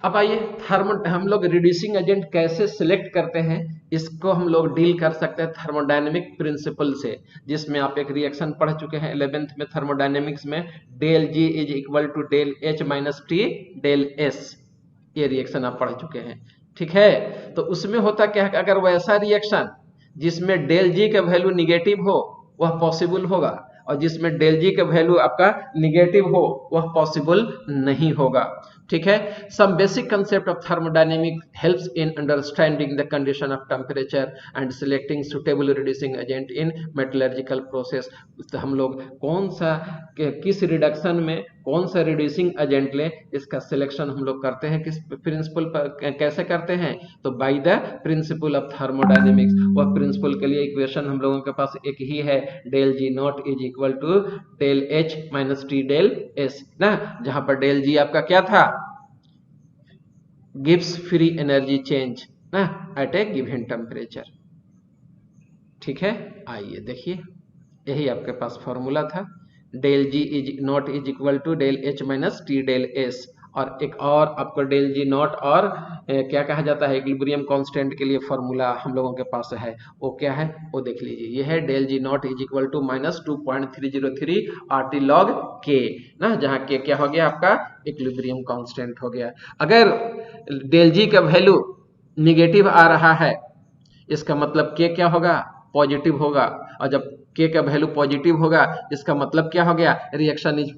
अब आइए हम लोग रिड्यूसिंग एजेंट कैसे सिलेक्ट करते हैं, इसको हम लोग डील कर सकते हैं थर्मोडायनेमिक प्रिंसिपल से, जिसमें आप एक रिएक्शन पढ़ चुके हैं 11th में थर्मोडायनेमिक्स में, del G is equal to del H minus T del S. ये रिएक्शन आप पढ़ चुके हैं, ठीक है। तो उसमें होता क्या है, अगर वैसा रिएक्शन जिसमें डेल जी का वैल्यू निगेटिव हो वह पॉसिबल होगा, और जिसमें डेल जी का वैल्यू आपका निगेटिव हो वह पॉसिबल नहीं होगा, ठीक है। Some basic concept of thermodynamic helps in understanding the condition of temperature and selecting suitable reducing agent in metallurgical process. तो हम लोग कौन सा किस रिडक्शन में कौन सा रिड्यूसिंग एजेंट ले, इसका सिलेक्शन हम लोग करते हैं किस प्रिंसिपल पर, कैसे करते हैं? तो by the principle of thermodynamics. वह प्रिंसिपल के लिए इक्वेशन हम लोगों के पास एक ही है, del G not is equal to del H minus T del S ना, जहां पर डेल जी आपका क्या था? गिब्स फ्री एनर्जी चेंज ना एट ए गिवन टेम्परेचर, ठीक है। आइए देखिए, यही आपके पास फॉर्मूला था, del G is not is equal to del H minus T del S, और एक और आपको डेल जी नॉट और क्या कहा जाता है इक्विलिब्रियम कांस्टेंट के लिए फॉर्मूला हम लोगों के पास है, वो क्या है वो देख लीजिए। ये है del G not is equal to -2.303 RT log K ना, जहाँ के क्या हो गया आपका इक्विलिब्रियम कांस्टेंट हो गया। अगर डेल जी का वैल्यू निगेटिव आ रहा है इसका मतलब के क्या होगा पॉजिटिव होगा, और जब के का वैल्यू पॉजिटिव होगा इसका मतलब क्या हो गया रिएक्शन इज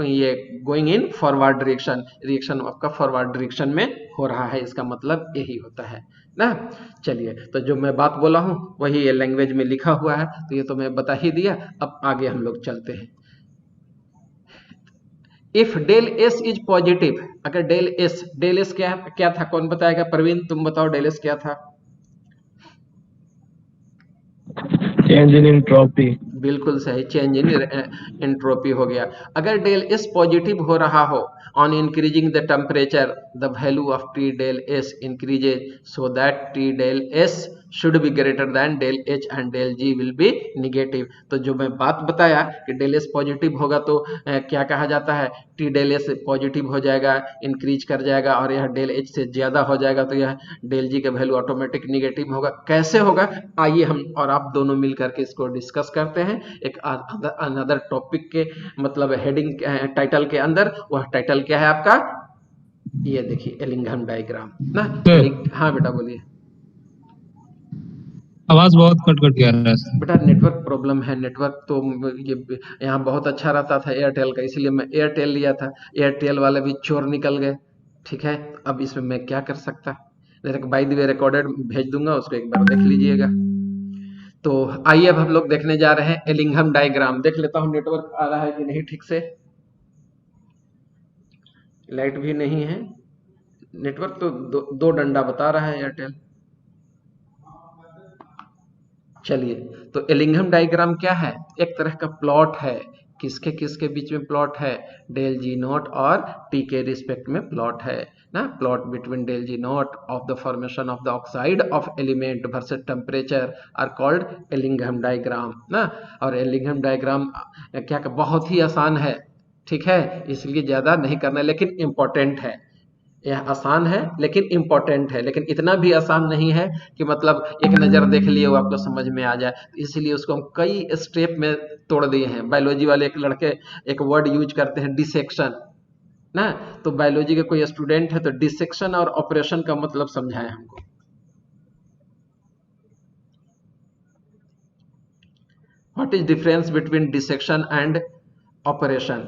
ये going in forward direction, reaction आपका फॉरवर्ड डायरेक्शन में हो रहा है, इसका मतलब यही होता है ना। चलिए तो जो मैं बात बोला हूं वही ये लैंग्वेज में लिखा हुआ है, तो ये तो मैं बता ही दिया। अब आगे हम लोग चलते हैं। If del S is positive, अगर डेल एस क्या था, कौन बताएगा? प्रवीण तुम बताओ डेल एस क्या था? Change in entropy. बिल्कुल सही, चेंज इन एंट्रोपी हो गया। अगर डेल एस पॉजिटिव हो रहा हो on increasing the temperature the value of T del S increases so that T del S should be greater than del H and del G will be negative. तो जो मैं बात बताया कि डेल एस पॉजिटिव होगा तो क्या कहा जाता है टी डेल एस पॉजिटिव हो जाएगा, इंक्रीज कर जाएगा, और यह डेल एच से ज्यादा हो जाएगा तो यह डेल जी का वैल्यू ऑटोमेटिक निगेटिव होगा। कैसे होगा आइए हम और आप दोनों मिल करके इसको डिस्कस करते हैं एक अनदर टॉपिक के मतलब हेडिंग टाइटल के अंदर। वह टाइटल क्या है आपका? ये देखिए एलिंघम डायग्राम ना। हाँ बेटा बोलिए। आवाज बहुत कट कट के आ रहा है। बेटा नेटवर्क प्रॉब्लम है, नेटवर्क तो ये यहाँ बहुत अच्छा रहता था एयरटेल का, इसलिए मैं एयरटेल लिया था, एयरटेल वाले भी चोर निकल गए। ठीक है, अब इसमें मैं क्या कर सकता, बाय द वे रिकॉर्डेड भेज दूंगा, उसको एक बार देख लीजिएगा। तो आइए अब हम लोग देखने जा रहे हैं एलिंघम डायग्राम। देख लेता हूँ नेटवर्क आ रहा है कि नहीं ठीक से। लाइट भी नहीं है, नेटवर्क तो दो डंडा बता रहा है एयरटेल। चलिए तो एलिंघम डायग्राम क्या है? एक तरह का प्लॉट है। किसके किसके बीच में प्लॉट है? डेल जी नॉट और टी के रिस्पेक्ट में प्लॉट है ना। Plot between del G not of the formation of the oxide of element versus temperature are called Ellingham diagram ना। और एलिंघम डायग्राम क्या बहुत ही आसान है, ठीक है, इसलिए ज्यादा नहीं करना, लेकिन इंपॉर्टेंट है। यह आसान है लेकिन इंपॉर्टेंट है, लेकिन इतना भी आसान नहीं है कि मतलब एक नज़र देख लिए वो आपको समझ में आ जाए, इसलिए उसको हम कई स्टेप में तोड़ दिए हैं। बायोलॉजी वाले एक लड़के एक वर्ड यूज करते हैं डिसेक्शन ना, तो बायोलॉजी के कोई स्टूडेंट है तो डिसेक्शन और ऑपरेशन का मतलब समझाए हमको। What is difference between dissection and operation?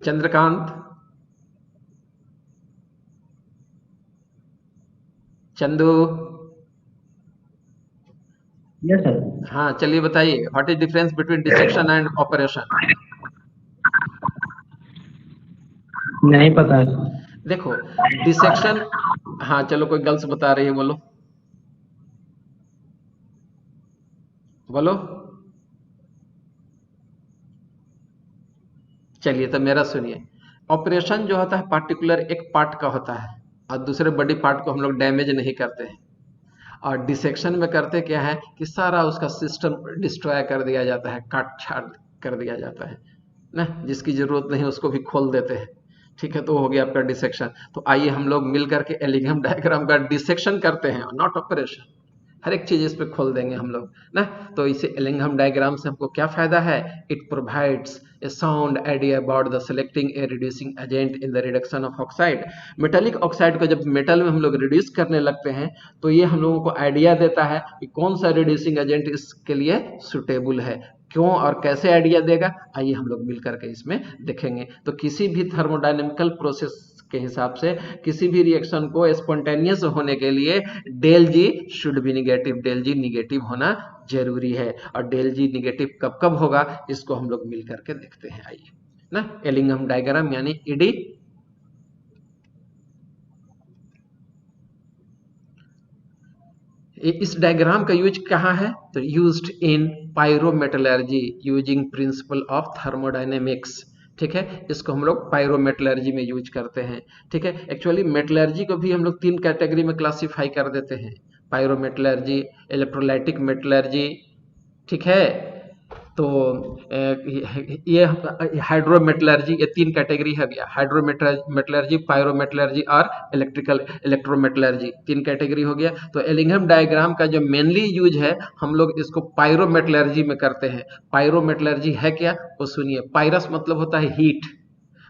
Chandrakant, Chandu, yes sir. हाँ चलिए बताइए what is difference between dissection and operation? नहीं पता। देखो डिसेक्शन, हाँ चलो कोई गर्ल्स बता रही है, बोलो बोलो। चलिए तो मेरा सुनिए, ऑपरेशन जो होता है पार्टिकुलर एक पार्ट का होता है और दूसरे बॉडी पार्ट को हम लोग डैमेज नहीं करते हैं। और डिसेक्शन में करते क्या है कि सारा उसका सिस्टम डिस्ट्रॉय कर दिया जाता है, काट छाट कर दिया जाता है ना, जिसकी जरूरत नहीं उसको भी खोल देते हैं। ठीक है, तो हो गया आपका डिसेक्शन। तो आइए हम लोग मिल करके एलिंघम डायग्राम का डिसेक्शन करते हैं, नॉट ऑपरेशन। हर एक चीज इस पे खोल देंगे हम लोग ना। तो इसे एलिंघम डायग्राम से हमको क्या फायदा है? It provides a sound idea about the selecting a reducing agent in the reduction of oxide. Metallic oxide को जब मेटल में हम लोग रिड्यूस करने लगते हैं तो ये हम लोगों को आइडिया देता है कि कौन सा रिड्यूसिंग एजेंट इसके लिए सुटेबल है। क्यों और कैसे आइडिया देगा, आइए हम लोग मिल करके इसमें देखेंगे। तो किसी भी थर्मोडायनेमिकल प्रोसेस के हिसाब से किसी भी रिएक्शन को स्पॉन्टेनियस होने के लिए del G should be negative, del G negative होना जरूरी है। और डेल जी निगेटिव कब कब होगा इसको हम लोग मिल करके देखते हैं। आइए ना, एलिंघम डायग्राम यानी ईडी। इस डायग्राम का यूज कहाँ है? तो used in pyrometallurgy using principle of thermodynamics. ठीक है, इसको हम लोग पायरोमेटलर्जी में यूज करते हैं। ठीक है, एक्चुअली मेटलर्जी को भी हम लोग 3 कैटेगरी में क्लासिफाई कर देते हैं, पायरोमेटलर्जी, इलेक्ट्रोलाइटिक मेटलर्जी। ठीक है, तो ये हाइड्रोमेटलर्जी, ये 3 कैटेगरी है भैया, हाइड्रोमेटलर्जी, पायरोमेटलर्जी और इलेक्ट्रोमेटलर्जी, 3 कैटेगरी हो गया। तो एलिंघम डायग्राम का जो मेनली यूज है हम लोग इसको पायरोमेटलर्जी में करते हैं। पायरोमेटलर्जी है क्या, वो सुनिए। पायरस मतलब होता है हीट,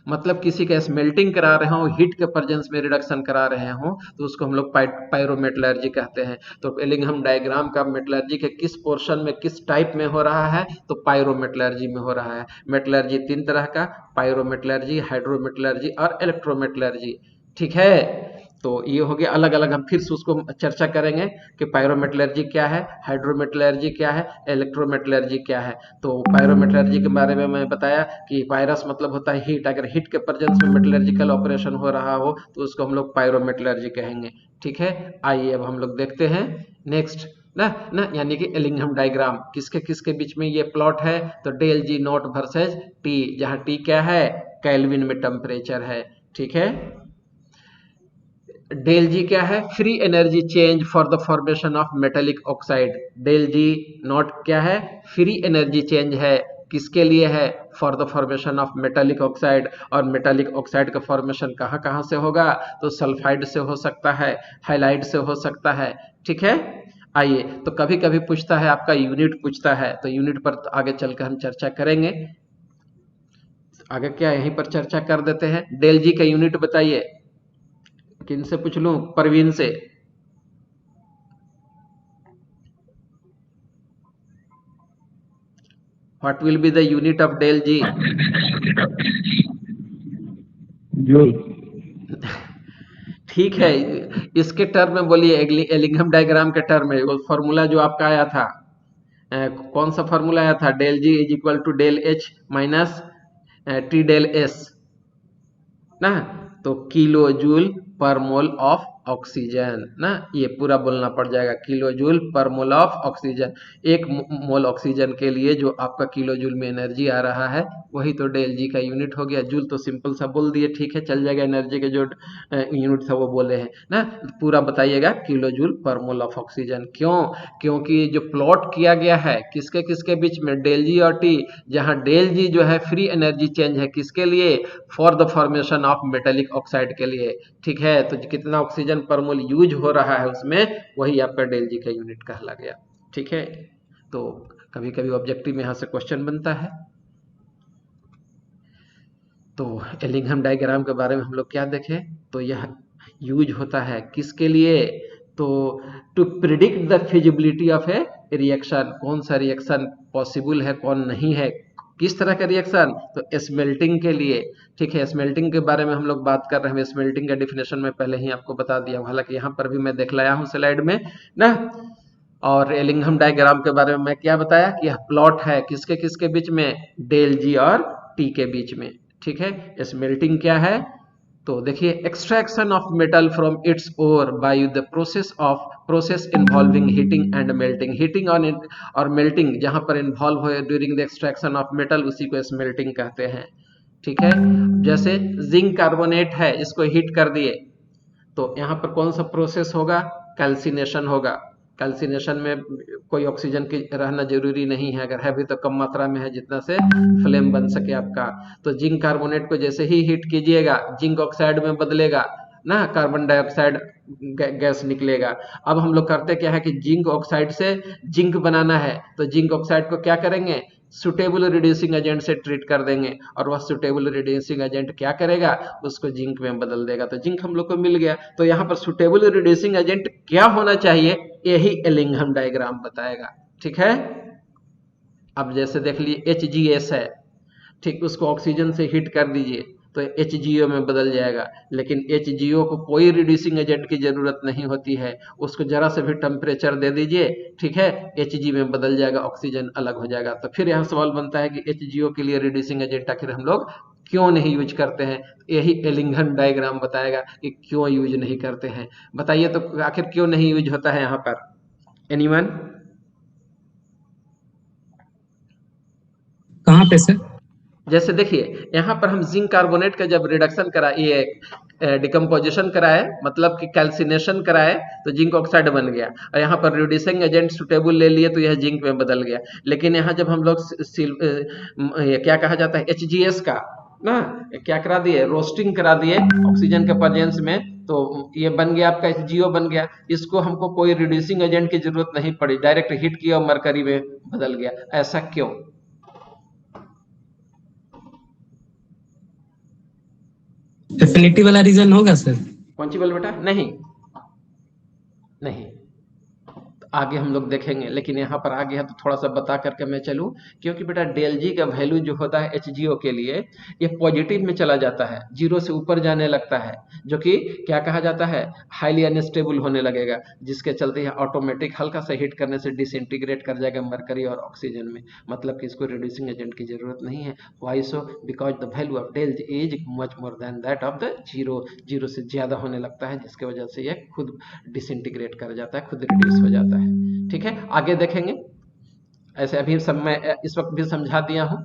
मतलब किसी का स्मेल्टिंग करा रहे हो, हीट के प्रेजेंस में रिडक्शन करा रहे हो, तो उसको हम लोग पायरोमेटलर्जी कहते हैं। तो एलिंघम डायग्राम का मेटलर्जी के किस पोर्शन में, किस टाइप में हो रहा है, तो पायरोमेटलर्जी में हो रहा है। मेटलर्जी 3 तरह का, पायरोमेटलर्जी, हाइड्रोमेटलर्जी और इलेक्ट्रोमेटलर्जी, ठीक है। तो ये हो गया अलग अलग, हम फिर से उसको चर्चा करेंगे कि पायरोमेटलर्जी क्या है, हाइड्रोमेटलर्जी क्या है, इलेक्ट्रोमेटलर्जी क्या है। तो पायरोमेटलर्जी के बारे में मैं बताया कि पायरस मतलब होता है हीट, अगर हीट के प्रेजेंस में मेटलर्जिकल ऑपरेशन हो रहा हो तो उसको हम लोग पायरोमेटलर्जी कहेंगे, ठीक है। आइए अब हम लोग देखते हैं नेक्स्ट ना यानी कि एलिंघम डायग्राम किसके किसके बीच में ये प्लॉट है, तो del G not versus T, जहां टी क्या है, केल्विन में टेम्परेचर है, ठीक है। डेल जी क्या है, free energy change for the formation of metallic oxide. Del G not क्या है, फ्री एनर्जी चेंज है, किसके लिए है, for the formation of metallic oxide. और मेटेलिक ऑक्साइड का फॉर्मेशन कहाँ कहाँ से होगा, तो सल्फाइड से हो सकता है, हाइलाइड से हो सकता है, ठीक है। आइए, तो कभी कभी पूछता है आपका यूनिट पूछता है, तो यूनिट पर तो आगे चलकर हम चर्चा करेंगे। आगे क्या यहीं पर चर्चा कर देते हैं। डेल जी का यूनिट बताइए, किन से पूछ लूं, परवीन से। What will be the unit of del G? Joule. ठीक है, इसके टर्म में बोलिए, एलिंघम डायग्राम के टर्म में वो फॉर्मूला जो आपका आया था, कौन सा फॉर्मूला आया था, del G is equal to del H minus T del S ना। तो किलो जूल पर मोल ऑफ ऑक्सीजन ना, ये पूरा बोलना पड़ जाएगा, किलो जूल पर मोल ऑफ ऑक्सीजन। एक मोल ऑक्सीजन के लिए जो आपका किलो जूल में एनर्जी आ रहा है वही तो डेल जी का यूनिट हो गया। जूल तो सिंपल सा बोल दिए, ठीक है, चल जाएगा, एनर्जी के जो यूनिट था वो बोले हैं ना। पूरा बताइएगा, किलो जूल पर मोल ऑफ ऑक्सीजन। क्यों, क्योंकि जो प्लॉट किया गया है किसके किसके बीच में, डेल जी और टी, जहां डेल जी जो है फ्री एनर्जी चेंज है किसके लिए, for the formation of metallic oxide के लिए, ठीक है। तो कितना ऑक्सीजन पर मोल यूज हो रहा है उसमें, वही आपका डेल जी का यूनिट कहला गया, ठीक है। तो कभी कभी ऑब्जेक्टिव में यहां से क्वेश्चन बनता है। तो एलिंघम डायग्राम के बारे में हम लोग क्या देखें, तो यह यूज होता है किसके लिए, तो to predict the feasibility of a reaction, कौन सा रिएक्शन पॉसिबल है कौन नहीं है, किस तरह का रिएक्शन, तो स्मेल्टिंग के लिए, ठीक है। स्मेल्टिंग के बारे में हम लोग बात कर रहे हैं, स्मेल्टिंग का डिफिनेशन मैं पहले ही आपको बता दिया हूं, हालांकि यहाँ पर भी मैं देख लाया हूं स्लाइड में ना। और एलिंघम डायग्राम के बारे में मैं क्या बताया कि यह प्लॉट है किसके किसके बीच में, डेल जी और टी के बीच में, ठीक है। स्मेल्टिंग क्या है, तो देखिए, extraction of metal from its ore by the process involving heating and melting. Heating और मेल्टिंग जहां पर इन्वॉल्व हो during the extraction of metal, उसी को स्मेल्टिंग कहते हैं, ठीक है। जैसे जिंक कार्बोनेट है, इसको हीट कर दिए, तो यहाँ पर कौन सा प्रोसेस होगा, कैल्सिनेशन होगा। कैल्सिनेशन में कोई ऑक्सीजन की रहना जरूरी नहीं है, अगर है भी तो कम मात्रा में है, जितना से फ्लेम बन सके आपका। तो जिंक कार्बोनेट को जैसे ही हीट कीजिएगा जिंक ऑक्साइड में बदलेगा ना, कार्बन डाइऑक्साइड गैस निकलेगा। अब हम लोग करते क्या है कि जिंक ऑक्साइड से जिंक बनाना है, तो जिंक ऑक्साइड को क्या करेंगे, सुटेबल रिड्यूसिंग एजेंट से ट्रीट कर देंगे, और वह सुटेबल रिड्यूसिंग एजेंट क्या करेगा, उसको जिंक में बदल देगा, तो जिंक हम लोग को मिल गया। तो यहाँ पर सुटेबल रिड्यूसिंग एजेंट क्या होना चाहिए, यही एलिंघम डायग्राम बताएगा, ठीक है। अब जैसे देख लीजिए HGS है, ठीक, उसको ऑक्सीजन से हीट कर दीजिए तो HGO में बदल जाएगा, लेकिन HGO को कोई रिड्यूसिंग एजेंट की जरूरत नहीं होती है, उसको जरा से भी टेम्परेचर दे दीजिए, ठीक है, Hg में बदल जाएगा, ऑक्सीजन अलग हो जाएगा। तो फिर यहाँ सवाल बनता है कि HGO के लिए रिड्यूसिंग एजेंट आखिर हम लोग क्यों नहीं यूज करते हैं, यही एलिंघम डायग्राम बताएगा कि क्यों यूज नहीं करते हैं। बताइए तो आखिर क्यों नहीं यूज होता है यहाँ पर, एनीवन? कहाँ पे सर? जैसे देखिए यहाँ पर हम जिंक कार्बोनेट का जब रिडक्शन करा, ये डिकम्पोजिशन कराए, मतलब कि कैल्सिनेशन कराए, तो जिंक ऑक्साइड बन गया, और यहाँ पर रिड्यूसिंग एजेंट सुटेबल ले लिए तो यह जिंक में बदल गया। लेकिन यहाँ जब हम लोग ये क्या कहा जाता है, HGS का ना, क्या करा दिए, रोस्टिंग करा दिए ऑक्सीजन के प्रेजेंस में, तो ये बन गया आपका HGO बन गया। इसको हमको कोई रिड्यूसिंग एजेंट की जरूरत नहीं पड़ी, डायरेक्ट हीट किया और मरकरी में बदल गया। ऐसा क्यों? एफिनिटी वाला रीजन होगा सर? कौन सी बोल बेटा? नहीं नहीं, आगे हम लोग देखेंगे, लेकिन यहाँ पर आगे है तो थोड़ा सा बता करके मैं चलूँ, क्योंकि बेटा डेल जी का वैल्यू जो होता है HGO के लिए, ये पॉजिटिव में चला जाता है, जीरो से ऊपर जाने लगता है, जो कि क्या कहा जाता है, हाईली अनस्टेबल होने लगेगा, जिसके चलते यह ऑटोमेटिक हल्का सा हीट करने से डिसइंटीग्रेट कर जाएगा मरकरी और ऑक्सीजन में, मतलब कि इसको रिड्यूसिंग एजेंट की जरूरत नहीं है। Why so? Because the value of del G is much more than that of the zero, zero से ज्यादा होने लगता है, जिसके वजह से यह खुद डिसइंटीग्रेट कर जाता है, खुद रिड्यूस हो जाता है। ठीक है, आगे देखेंगे। ऐसे अभी सब मैं इस वक्त भी समझा दिया हूं।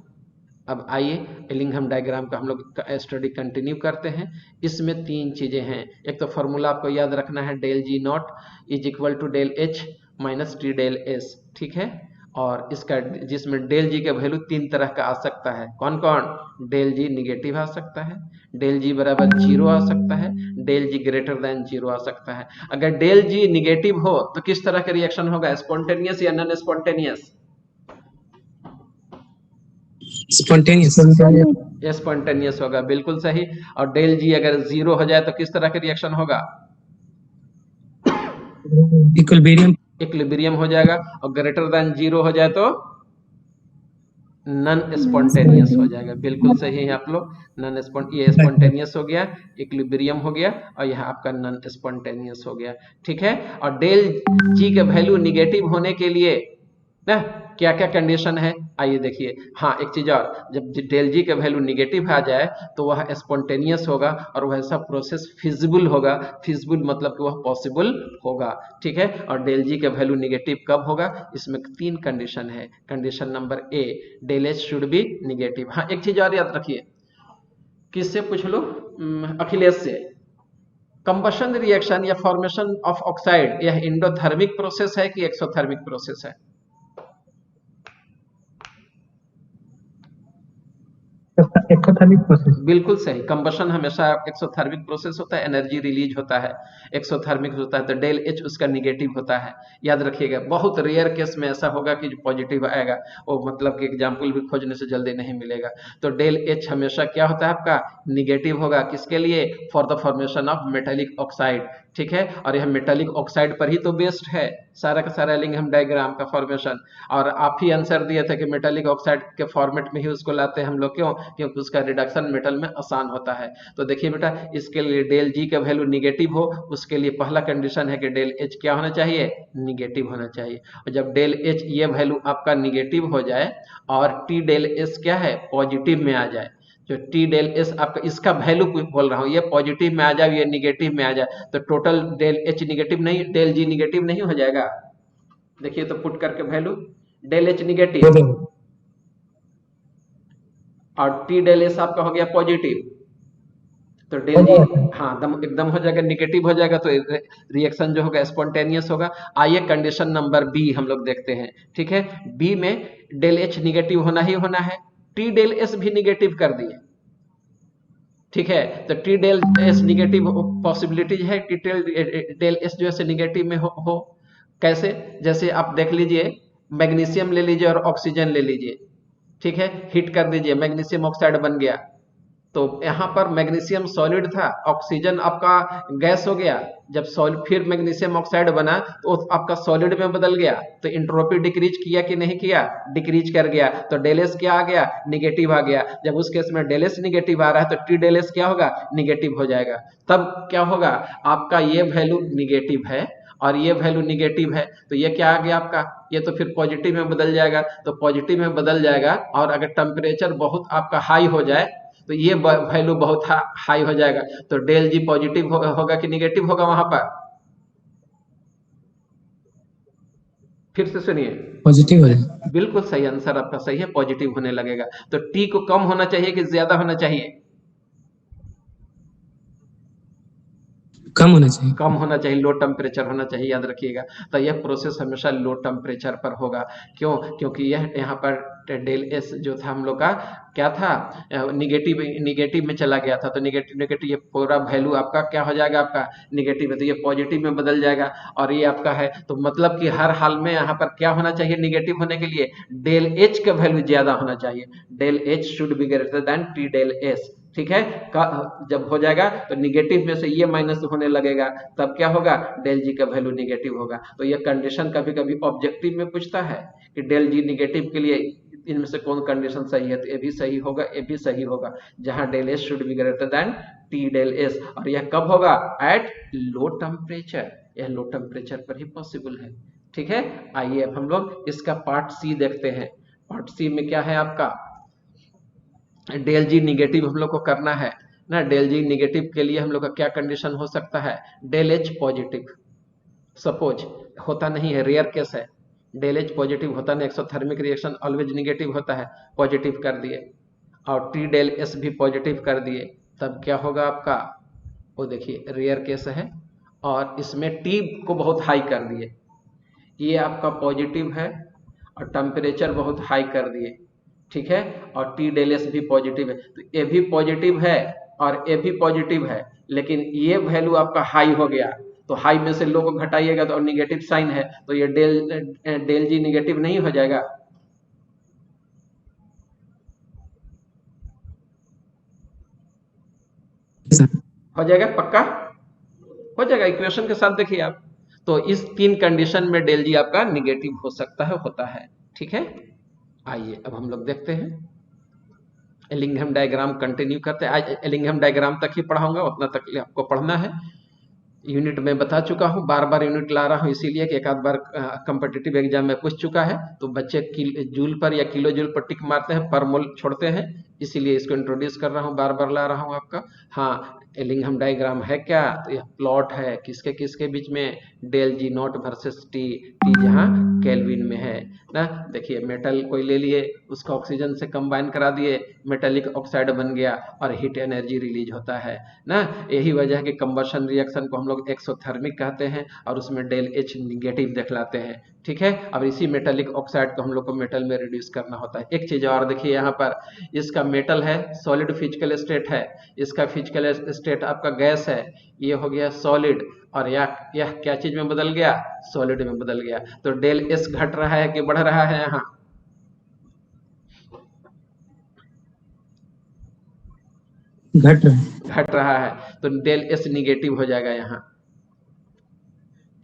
अब आइए एलिंघम डायग्राम का हम लोग स्टडी कंटिन्यू करते हैं। इसमें तीन चीजें हैं। एक तो फॉर्मूला आपको याद रखना है, del G not is equal to del H minus T del S. ठीक है, और इसका जिसमें डेल जी का वैल्यू तीन तरह का आ सकता है। कौन कौन? डेल जी निगेटिव आ सकता है, डेल जी बराबर जीरो आ सकता है, डेल जी ग्रेटर देन जीरो आ सकता है। अगर डेल जी निगेटिव हो तो किस तरह का रिएक्शन होगा, स्पॉन्टेनियस या नॉन स्पॉन्टेनियस? स्पॉन्टेनियस। स्पॉन्टेनियस होगा, बिल्कुल सही। और डेल जी अगर जीरो हो जाए तो किस तरह का रिएक्शन होगा? इक्विलिब्रियम। इक्विलिब्रियम हो जाएगा। और ग्रेटर देन जीरो हो जाए तो नॉन स्पॉन्टेनियस हो जाएगा। बिल्कुल सही है आप लोग, नॉन ये स्पॉन्टेनियस हो गया, इक्विलिब्रियम हो गया, और यहाँ आपका नॉन स्पॉन्टेनियस हो गया। ठीक है, और डेल जी का वैल्यू निगेटिव होने के लिए ना क्या क्या कंडीशन है, आइए देखिए। हाँ, एक चीज और, जब डेल जी का वैल्यू निगेटिव आ जाए तो वह स्पॉन्टेनियस होगा, और वैसा प्रोसेस फिजिबल होगा। फिजिबल मतलब कि वह पॉसिबल होगा। ठीक है, और डेल जी का वैल्यू निगेटिव कब होगा? इसमें तीन कंडीशन है। Condition number A, del H should be negative. हाँ, एक चीज और याद रखिए, किससे पूछ लो? अखिलेश से। कंबशन रिएक्शन या फॉर्मेशन ऑफ ऑक्साइड यह इंडोथर्मिक प्रोसेस है कि एक्सोथर्मिक प्रोसेस है? Exothermic process. बिल्कुल सही, कंबशन हमेशा एक्सोथर्मिक प्रोसेस होता है, एनर्जी रिलीज होता है, एक्सोथर्मिक होता है, तो डेल एच उसका निगेटिव होता है। याद रखिएगा, बहुत रेयर केस में ऐसा होगा कि जो पॉजिटिव आएगा, वो मतलब कि एग्जाम्पल भी खोजने से जल्दी नहीं मिलेगा। तो डेल एच हमेशा क्या होता है आपका? निगेटिव होगा। किसके लिए? For the formation of metallic oxide. ठीक है, और यह मेटेलिक ऑक्साइड पर ही तो बेस्ड है सारा का सारा एलिंघम डायग्राम का फॉर्मेशन। और आप ही आंसर दिए थे कि मेटेलिक ऑक्साइड के फॉर्मेट में ही उसको लाते हैं हम लोग। क्यों? क्योंकि उसका रिडक्शन मेटल में आसान होता है। तो देखिए बेटा, इसके लिए डेल जी का वैल्यू निगेटिव हो, उसके लिए पहला कंडीशन है कि डेल एच क्या होना चाहिए? निगेटिव होना चाहिए। और जब डेल एच ये वैल्यू आपका निगेटिव हो जाए और टी डेल एस क्या है? पॉजिटिव में आ जाए, जो टी डेल एस आपका इसका वैल्यू बोल रहा हूँ, ये पॉजिटिव में आ जाए, ये निगेटिव में आ जाए, तो टोटल डेल एच निगेटिव नहीं, डेल जी निगेटिव नहीं हो जाएगा? देखिए तो पुट करके वैल्यू, डेल एच निगेटिव और टी डेल एस आपका हो गया पॉजिटिव, तो डेल जी हाँ एकदम हो जाएगा, निगेटिव हो जाएगा, तो रिएक्शन जो होगा स्पॉन्टेनियस होगा। आइए कंडीशन नंबर बी हम लोग देखते हैं। ठीक है, बी में डेल एच निगेटिव होना ही होना है, टी डेल एस भी निगेटिव कर दिए। ठीक है, तो T del S negative possibilities है कि डेल एस जो है निगेटिव में हो। कैसे? जैसे आप देख लीजिए, मैग्नीशियम ले लीजिए और ऑक्सीजन ले लीजिए। ठीक है, हिट कर दीजिए, मैग्नीशियम ऑक्साइड बन गया। तो यहाँ पर मैग्नीशियम सॉलिड था, ऑक्सीजन आपका गैस हो गया। जब फिर मैग्नीशियम ऑक्साइड बना तो आपका सॉलिड में बदल गया, तो इंट्रोपी डिक्रीज किया कि नहीं किया? डिक्रीज कर गया। तो डेलेस क्या आ गया? निगेटिव आ गया। जब उस केस में डेलेस निगेटिव आ रहा है तो टी डेलेस क्या होगा? निगेटिव हो जाएगा। तब क्या होगा? आपका ये वैल्यू निगेटिव है और ये वैल्यू निगेटिव है, तो ये क्या आ गया आपका? ये तो फिर पॉजिटिव में बदल जाएगा। तो पॉजिटिव में बदल जाएगा, और अगर टेम्परेचर बहुत आपका हाई हो जाए तो ये वैल्यू बहुत हाई हो जाएगा। तो डेल जी पॉजिटिव होगा कि निगेटिव होगा वहां पर? फिर से सुनिए, पॉजिटिव हो जाए, बिल्कुल सही आंसर आपका सही है, पॉजिटिव होने लगेगा। तो टी को कम होना चाहिए कि ज्यादा होना चाहिए? कम होना चाहिए। कम होना चाहिए, लो टेम्परेचर होना चाहिए, याद रखिएगा। तो यह प्रोसेस हमेशा लो टेम्परेचर पर होगा। क्यों? क्योंकि यह यहाँ पर डेल एस जो था हम लोग का क्या था, निगेटिव निगेटिव में चला गया था। तो निगेटिव निगेटिव ये पूरा वैल्यू आपका क्या हो जाएगा, आपका निगेटिव है, तो ये पॉजिटिव में बदल जाएगा। और ये आपका है, तो मतलब कि हर हाल में यहाँ पर क्या होना चाहिए निगेटिव होने के लिए, डेल एच का वैल्यू ज्यादा होना चाहिए। Del H should be greater than T del S. ठीक है, जब हो जाएगा तो निगेटिव में से ये माइनस होने लगेगा, तब क्या होगा, डेल जी का वैल्यू निगेटिव होगा। तो ये कंडीशन कभी कभी ऑब्जेक्टिव में पूछता है कि डेल जी निगेटिव के लिए इनमें से कौन कंडीशन सही है, तो ये भी सही होगा, ये भी सही होगा, जहां del S should be greater than T del S. और यह कब होगा, एट लो टेम्परेचर, यह लो टेम्परेचर पर ही पॉसिबल है। ठीक है, आइए अब हम लोग इसका पार्ट सी देखते हैं। पार्ट सी में क्या है आपका, डेल जी निगेटिव हम लोग को करना है ना। डेल जी निगेटिव के लिए हम लोग का क्या कंडीशन हो सकता है, डेल एच पॉजिटिव। सपोज, होता नहीं है, रेयर केस है, डेल एच पॉजिटिव होता नहीं, एक्सोथर्मिक रिएक्शन ऑलवेज निगेटिव होता है, पॉजिटिव कर दिए, और टी डेल एस भी पॉजिटिव कर दिए, तब क्या होगा आपका, वो देखिए रेयर केस है, और इसमें टी को बहुत हाई कर दिए, ये आपका पॉजिटिव है, और टेम्परेचर बहुत हाई कर दिए। ठीक है, और टी डेल एस भी पॉजिटिव है, तो ये भी पॉजिटिव है और ये भी पॉजिटिव है, लेकिन ये वैल्यू आपका हाई हो गया, तो हाई में से लो को घटाइएगा तो निगेटिव साइन है, तो ये डेल जी निगेटिव नहीं हो जाएगा। हो जाएगा पक्का, हो जाएगा, इक्वेशन के साथ देखिए आप। तो इस तीन कंडीशन में डेल जी आपका निगेटिव हो सकता है, होता है। ठीक है, आइए अब हम लोग देखते हैं, एलिंघम डायग्राम कंटिन्यू करते हैं। आज एलिंघम डायग्राम तक ही पढ़ाऊंगा, उतना तक आपको पढ़ना है। यूनिट में बता चुका हूँ, बार बार यूनिट ला रहा हूँ इसीलिए कि एक आध बार कम्पिटिटिव एग्जाम में पूछ चुका है, तो बच्चे जूल पर या किलो जूल पर टिक मारते हैं, पर मोल छोड़ते हैं, इसीलिए इसको इंट्रोड्यूस कर रहा हूँ, बार बार ला रहा हूँ आपका। हाँ, एलिंघम डायग्राम है क्या, तो यह प्लॉट है किसके किसके बीच में, del G not versus T, T जहाँ केल्विन में है ना। देखिए मेटल कोई ले लिए, उसको ऑक्सीजन से कंबाइन करा दिए, मेटेलिक ऑक्साइड बन गया और हीट एनर्जी रिलीज होता है ना। यही वजह है कि कंबशन रिएक्शन को हम लोग एक्सोथर्मिक कहते हैं, और उसमें डेल एच निगेटिव दिखलाते हैं। ठीक है, अब इसी मेटेलिक ऑक्साइड को हम लोग को मेटल में रिड्यूस करना होता है। एक चीज और देखिए, यहाँ पर इसका मेटल है, सॉलिड फिजिकल स्टेट है, इसका फिजिकल स्टेट आपका गैस है, ये हो गया सॉलिड, और यह क्या चीज में बदल गया, सॉलिड में बदल गया। तो डेल एस घट रहा है कि बढ़ रहा है, यहाँ घट रहा है, तो डेल एस निगेटिव हो जाएगा यहाँ।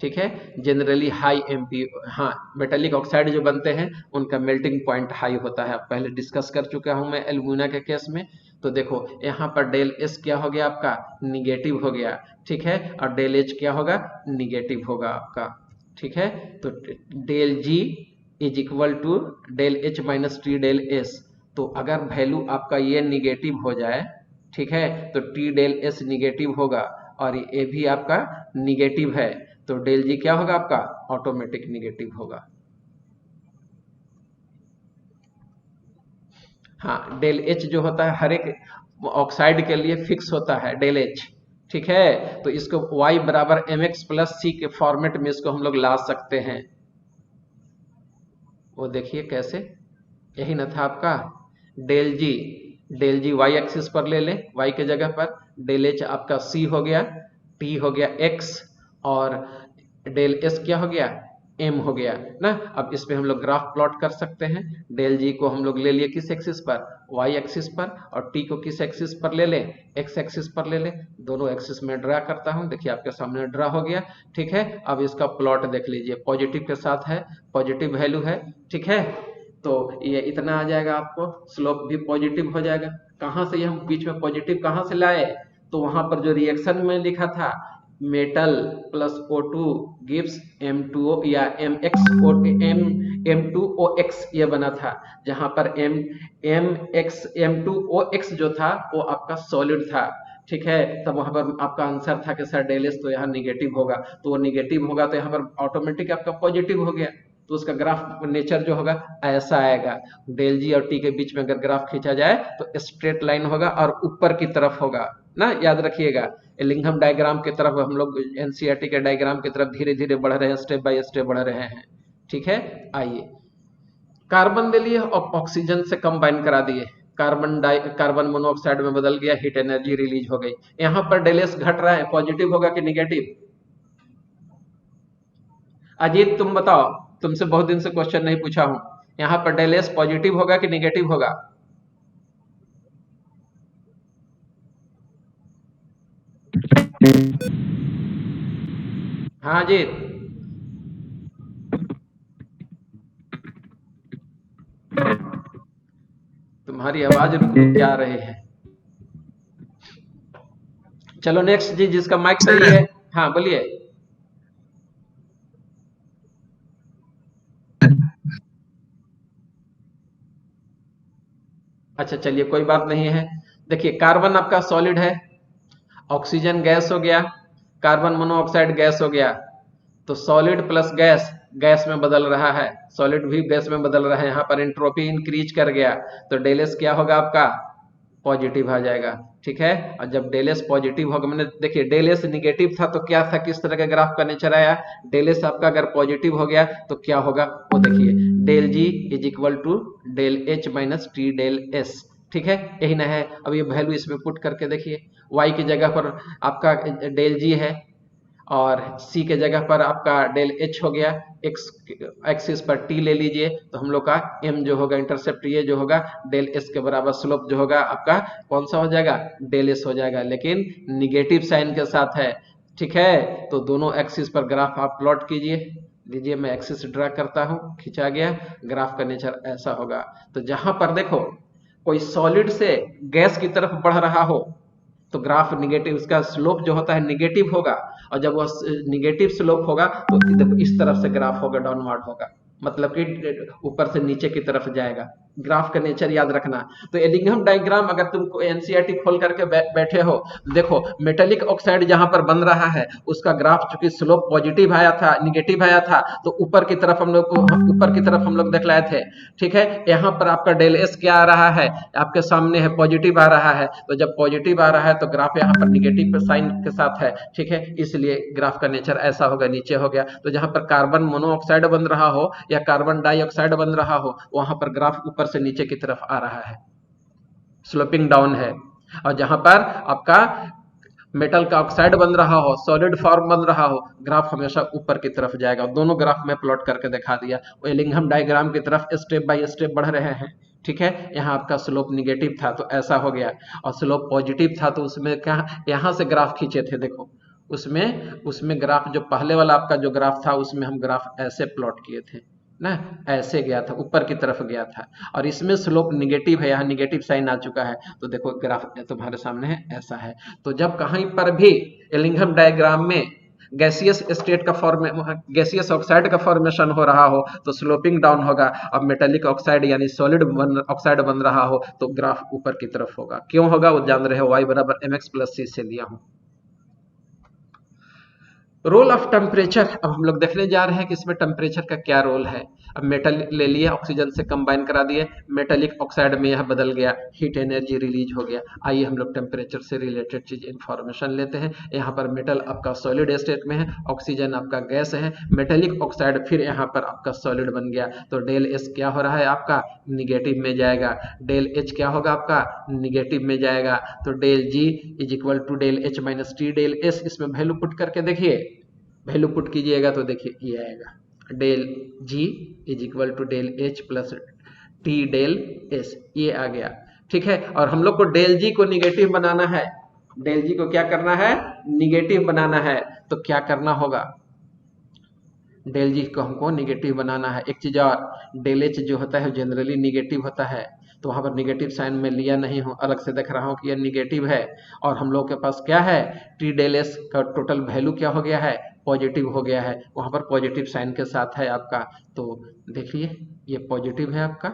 ठीक है, जनरली हाई एमपी, हाँ, मेटेलिक ऑक्साइड जो बनते हैं उनका मेल्टिंग पॉइंट हाई होता है, पहले डिस्कस कर चुका हूं मैं एल्यूमिना के केस में। तो देखो यहाँ पर डेल एस क्या हो गया आपका, निगेटिव हो गया। ठीक है, और डेल एच क्या होगा, निगेटिव होगा आपका। ठीक है, तो del G is equal to del H minus T del S. तो अगर वैल्यू आपका ये निगेटिव हो जाए, ठीक है, तो टी डेल एस निगेटिव होगा, और ये भी आपका निगेटिव है, तो डेल जी क्या होगा आपका, ऑटोमेटिक निगेटिव होगा। हाँ, डेल एच जो होता है हर एक ऑक्साइड के लिए फिक्स होता है डेल एच। ठीक है, तो इसको y बराबर एम एक्स प्लस सी के फॉर्मेट में इसको हम लोग ला सकते हैं। वो देखिए कैसे, यही ना था आपका, डेल जी वाई एक्सिस पर ले लें, y के जगह पर, डेल एच आपका c हो गया, t हो गया x, और डेल s क्या हो गया, m हो गया ना। अब इस पे हम लोग ग्राफ प्लॉट कर सकते हैं। डेल जी को हम लोग ले लिए किस एक्सिस पर, y एक्सिस पर, और t को किस एक्सिस पर ले लें, x एक्सिस पर ले लें। दोनों एक्सिस में ड्रा करता हूं, देखिए आपके सामने ड्रा हो गया। ठीक है, अब इसका प्लॉट देख लीजिए, पॉजिटिव के साथ है, पॉजिटिव वैल्यू है। ठीक है, तो ये इतना आ जाएगा आपको, स्लोप भी पॉजिटिव हो जाएगा। कहाँ से ये हम बीच में पॉजिटिव कहाँ से लाए, तो वहां पर जो रिएक्शन में लिखा था, metal plus O2 gives M2O या M2OX ये बना था, जहां पर M2OX जो था वो आपका सॉलिड था। ठीक है, तब वहां पर आपका आंसर था कि सर डेल एस तो यहाँ निगेटिव होगा, तो वो निगेटिव होगा तो यहाँ पर ऑटोमेटिक आपका पॉजिटिव हो गया। तो उसका ग्राफ नेचर जो होगा ऐसा आएगा। डेल जी और टी के बीच में अगर ग्राफ खींचा जाए तो स्ट्रेट लाइन होगा और ऊपर की तरफ होगा ना, याद रखिएगा। एलिंघम डायग्राम की तरफ हम लोग एनसीईआरटी के डायग्राम की तरफ धीरे धीरे बढ़ रहे हैं, स्टेप बाय स्टेप बढ़ रहे हैं। ठीक है, आइए कार्बन ले लिए और ऑक्सीजन से कंबाइन करा दिए, कार्बन मोनोऑक्साइड में बदल गया, हीट एनर्जी रिलीज हो गई। यहां पर डेलेस घट रहा है, पॉजिटिव होगा कि निगेटिव? अजीत तुम बताओ, तुमसे बहुत दिन से क्वेश्चन नहीं पूछा हूं, यहां पर डेलेस पॉजिटिव होगा कि निगेटिव होगा? हाँ अजीत, तुम्हारी आवाज रुक रुक के आ रही है। चलो नेक्स्ट जी, जिसका माइक सही है, हाँ बोलिए। अच्छा चलिए कोई बात नहीं है। देखिए कार्बन आपका सॉलिड है, ऑक्सीजन गैस हो गया, कार्बन मोनोऑक्साइड गैस हो गया, तो सॉलिड प्लस गैस गैस में बदल रहा है, सॉलिड भी गैस में बदल रहा है। यहाँ पर एंट्रोपी इंक्रीज कर गया तो डेलेस क्या होगा आपका? पॉजिटिव आ जाएगा। ठीक है, और जब डेलेस पॉजिटिव होगा, मैंने देखिए डेलेस निगेटिव था तो क्या था, किस तरह का ग्राफ का नेचर आया? डेलेस आपका अगर पॉजिटिव हो गया तो क्या होगा वो देखिए, del G is equal to del H minus T del S. ठीक है, यही ना है। अब ये वैल्यू इसमें पुट करके देखिए, y की जगह पर आपका डेल जी है और c के जगह पर आपका डेल एच हो गया, x एक्सिस पर t ले लीजिए तो हम लोग का m जो होगा, इंटरसेप्ट ये जो होगा डेल s के बराबर, स्लोप जो होगा आपका कौन सा हो जाएगा? डेल s हो जाएगा, लेकिन निगेटिव साइन के साथ है। ठीक है, तो दोनों एक्सिस पर ग्राफ आप प्लॉट कीजिए। लीजिए मैं एक्सिस ड्रा करता हूं, खिंचा गया, ग्राफ का नेचर ऐसा होगा। तो जहां पर देखो कोई सॉलिड से गैस की तरफ बढ़ रहा हो तो ग्राफ निगेटिव, उसका स्लोप जो होता है निगेटिव होगा, और जब वह निगेटिव स्लोप होगा तो देखो इस तरफ से ग्राफ होगा, डाउनवर्ड होगा, मतलब कि ऊपर से नीचे की तरफ जाएगा। ग्राफ का नेचर याद रखना। तो एलिंघम डायग्राम अगर तुमको एनसीईआरटी खोल करके बैठे हो, देखो मेटेलिक ऑक्साइड जहां पर बन रहा है उसका ग्राफ चूंकि स्लोप पॉजिटिव आया था, निगेटिव आया था, तो ऊपर की तरफ हम लोग दिखलाए थे। ठीक है, यहाँ पर आपका डेल एस क्या आ रहा है? आपके सामने है, पॉजिटिव आ रहा है। तो जब पॉजिटिव आ रहा है तो ग्राफ यहाँ पर निगेटिव साइन के साथ है। ठीक है, इसलिए ग्राफ का नेचर ऐसा होगा, नीचे हो गया। तो जहां पर कार्बन मोनोऑक्साइड बन रहा हो या कार्बन डाइऑक्साइड बन रहा हो, वहां पर ग्राफ ऊपर से नीचे की तरफ आ रहा है, स्लोपिंग डाउन है। और जहां पर आपका मेटल का ऑक्साइड बन रहा हो, सॉलिड फॉर्म बन रहा हो, ग्राफ हमेशा ऊपर की तरफ जाएगा। दोनों ग्राफ में प्लॉट करके दिखा दिया। एलिंघम डायग्राम की तरफ स्टेप बाय स्टेप बढ़ रहे हैं। ठीक है, यहाँ आपका स्लोप निगेटिव था तो ऐसा हो गया, और स्लोप पॉजिटिव था तो उसमें क्या, यहाँ से ग्राफ खींचे थे, देखो उसमें ग्राफ जो पहले वाला आपका जो ग्राफ था उसमें हम ग्राफ ऐसे प्लॉट किए थे ना, ऐसे गया था, ऊपर की तरफ गया था, और इसमें स्लोप निगेटिव है, यहाँ निगेटिव साइन आ चुका है, तो देखो ग्राफ तुम्हारे सामने है, ऐसा है। तो जब कहीं पर भी एलिंघम डायग्राम में गैसियस स्टेट का गैसियस ऑक्साइड का फॉर्मेशन हो रहा हो तो स्लोपिंग डाउन होगा। अब मेटेलिक ऑक्साइड यानी सॉलिड ऑक्साइड बन रहा हो तो ग्राफ ऊपर की तरफ होगा। क्यों होगा वो जान रहे हो, y बराबर mx प्लस c से लिया हूं। रोल ऑफ टेम्परेचर, अब हम लोग देखने जा रहे हैं कि इसमें टेम्परेचर का क्या रोल है। अब मेटल ले लिए, ऑक्सीजन से कंबाइन करा दिए, मेटेलिक ऑक्साइड में यह बदल गया, हीट एनर्जी रिलीज हो गया। आइए हम लोग टेम्परेचर से रिलेटेड चीज इंफॉर्मेशन लेते हैं। यहाँ पर मेटल आपका सॉलिड स्टेट में है, ऑक्सीजन आपका गैस है, मेटेलिक ऑक्साइड फिर यहाँ पर आपका सॉलिड बन गया, तो डेल एस क्या हो रहा है आपका? निगेटिव में जाएगा। डेल एच क्या होगा आपका? निगेटिव में जाएगा। तो del G is equal to del H minus T del S, इसमें वैल्यू पुट करके देखिए, वैल्यू पुट कीजिएगा तो देखिए ये आएगा, del G is equal to del H plus T del S, ये आ गया। ठीक है, और हम लोग को डेल जी को निगेटिव बनाना है, डेल जी को क्या करना है? निगेटिव बनाना है। तो क्या करना होगा? डेल जी को हमको निगेटिव बनाना है। एक चीज और, डेल एच जो होता है जनरली निगेटिव होता है, तो वहां पर निगेटिव साइन में लिया नहीं हूं, अलग से देख रहा हूं कि यह निगेटिव है। और हम लोग के पास क्या है? टी डेल एस का टोटल वैल्यू क्या हो गया है? पॉजिटिव हो गया है, वहां पर पॉजिटिव साइन के साथ है आपका। तो देखिए ये पॉजिटिव है आपका।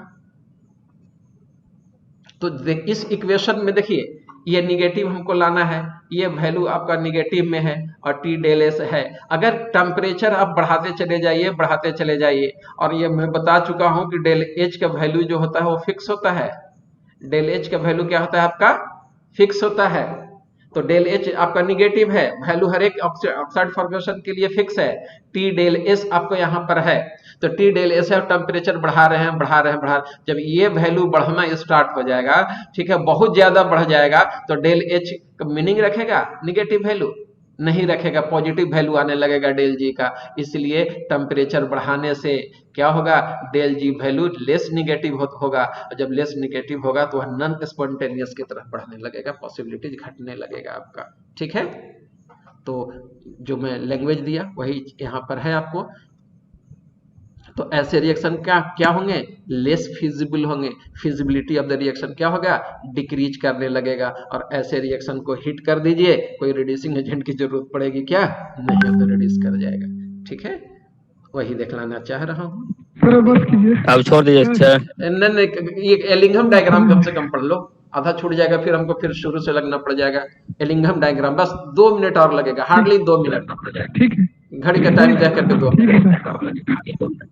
तो इस इक्वेशन में देखिए ये निगेटिव हमको लाना है, ये वैल्यू आपका निगेटिव में है और टी डेल एस है। अगर टेम्परेचर आप बढ़ाते चले जाइए, और ये मैं बता चुका हूं कि डेल एच का वैल्यू जो होता है वो फिक्स होता है। डेल एच का वैल्यू क्या होता है आपका? फिक्स होता है। तो डेल एच आपका निगेटिव है, वैल्यू हर एक ऑक्साइड फॉर्मेशन के लिए फिक्स है। टी डेल एस आपको यहाँ पर है, तो टी डेल एस है, टेम्परेचर बढ़ा रहे हैं। जब ये वैल्यू बढ़ना स्टार्ट हो जाएगा, ठीक है, बहुत ज्यादा बढ़ जाएगा, तो डेल एच का मीनिंग रखेगा निगेटिव वैल्यू? नहीं रखेगा, पॉजिटिव वैल्यू आने लगेगा डेल जी का। इसलिए टेम्परेचर बढ़ाने से क्या होगा? डेल जी वैल्यू लेस निगेटिव होगा, और जब लेस निगेटिव होगा तो वह नॉन स्पॉन्टेनियस की तरफ बढ़ने लगेगा, पॉसिबिलिटीज घटने लगेगा आपका। ठीक है, तो जो मैं लैंग्वेज दिया वही यहाँ पर है आपको। तो ऐसे रिएक्शन क्या होंगे? लेस फिजिबल होंगे, फिजिबिलिटी ऑफ द रिएक्शन क्या होगा? डिक्रीज करने लगेगा। और ऐसे रिएक्शन को हिट कर दीजिए, कोई रिड्यूसिंग एजेंट की जरूरत पड़ेगी क्या? नहीं, तो रिड्यूस कर जाएगा। ठीक है, वही दिखलाना चाह रहा हूँ। अब छोड़ दीजिए सर। नहीं, ये एलिंघम डायग्राम कम से कम पढ़ लो, आधा छूट जाएगा, फिर हमको फिर शुरू से लगना पड़ जाएगा। एलिंघम डायग्राम बस 2 मिनट और लगेगा, हार्डली 2 मिनट। ठीक है, घड़ी का टाइम देख करके 2 मिनट।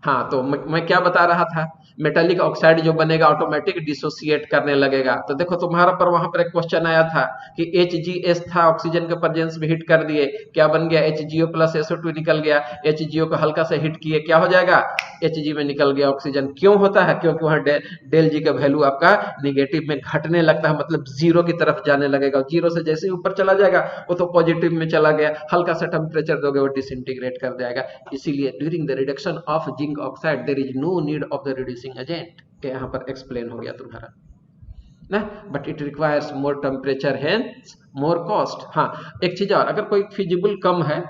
हाँ, तो मैं क्या बता रहा था? मेटालिक ऑक्साइड जो बनेगा ऑटोमेटिक डिसोसिएट करने लगेगा। तो देखो तुम्हारा पर वहां पर एक क्वेश्चन आया था कि HGS था, ऑक्सीजन के प्रेजेंस में हिट कर दिए, क्या बन गया? HGO प्लस SO2 निकल गया। HGO को हल्का से हिट किए, क्या हो जाएगा? Hg में निकल गया ऑक्सीजन। क्यों होता है? क्योंकि वहां डेल जी का वैल्यू आपका निगेटिव में घटने लगता है, मतलब जीरो की तरफ जाने लगेगा। जीरो से जैसे ही ऊपर चला जाएगा वो तो पॉजिटिव में चला गया, हल्का सा टेम्परेचर दोगे वो डिसइंटीग्रेट कर जाएगा। इसीलिए during the reduction of zinc oxide there is no need of the reducing agent. यहाँ पर एक्सप्लेन हो गया तुम्हारा ना, but it requires more temperature hence more cost. हाँ, एक चीज और, अगर कोई फिजिबल कम है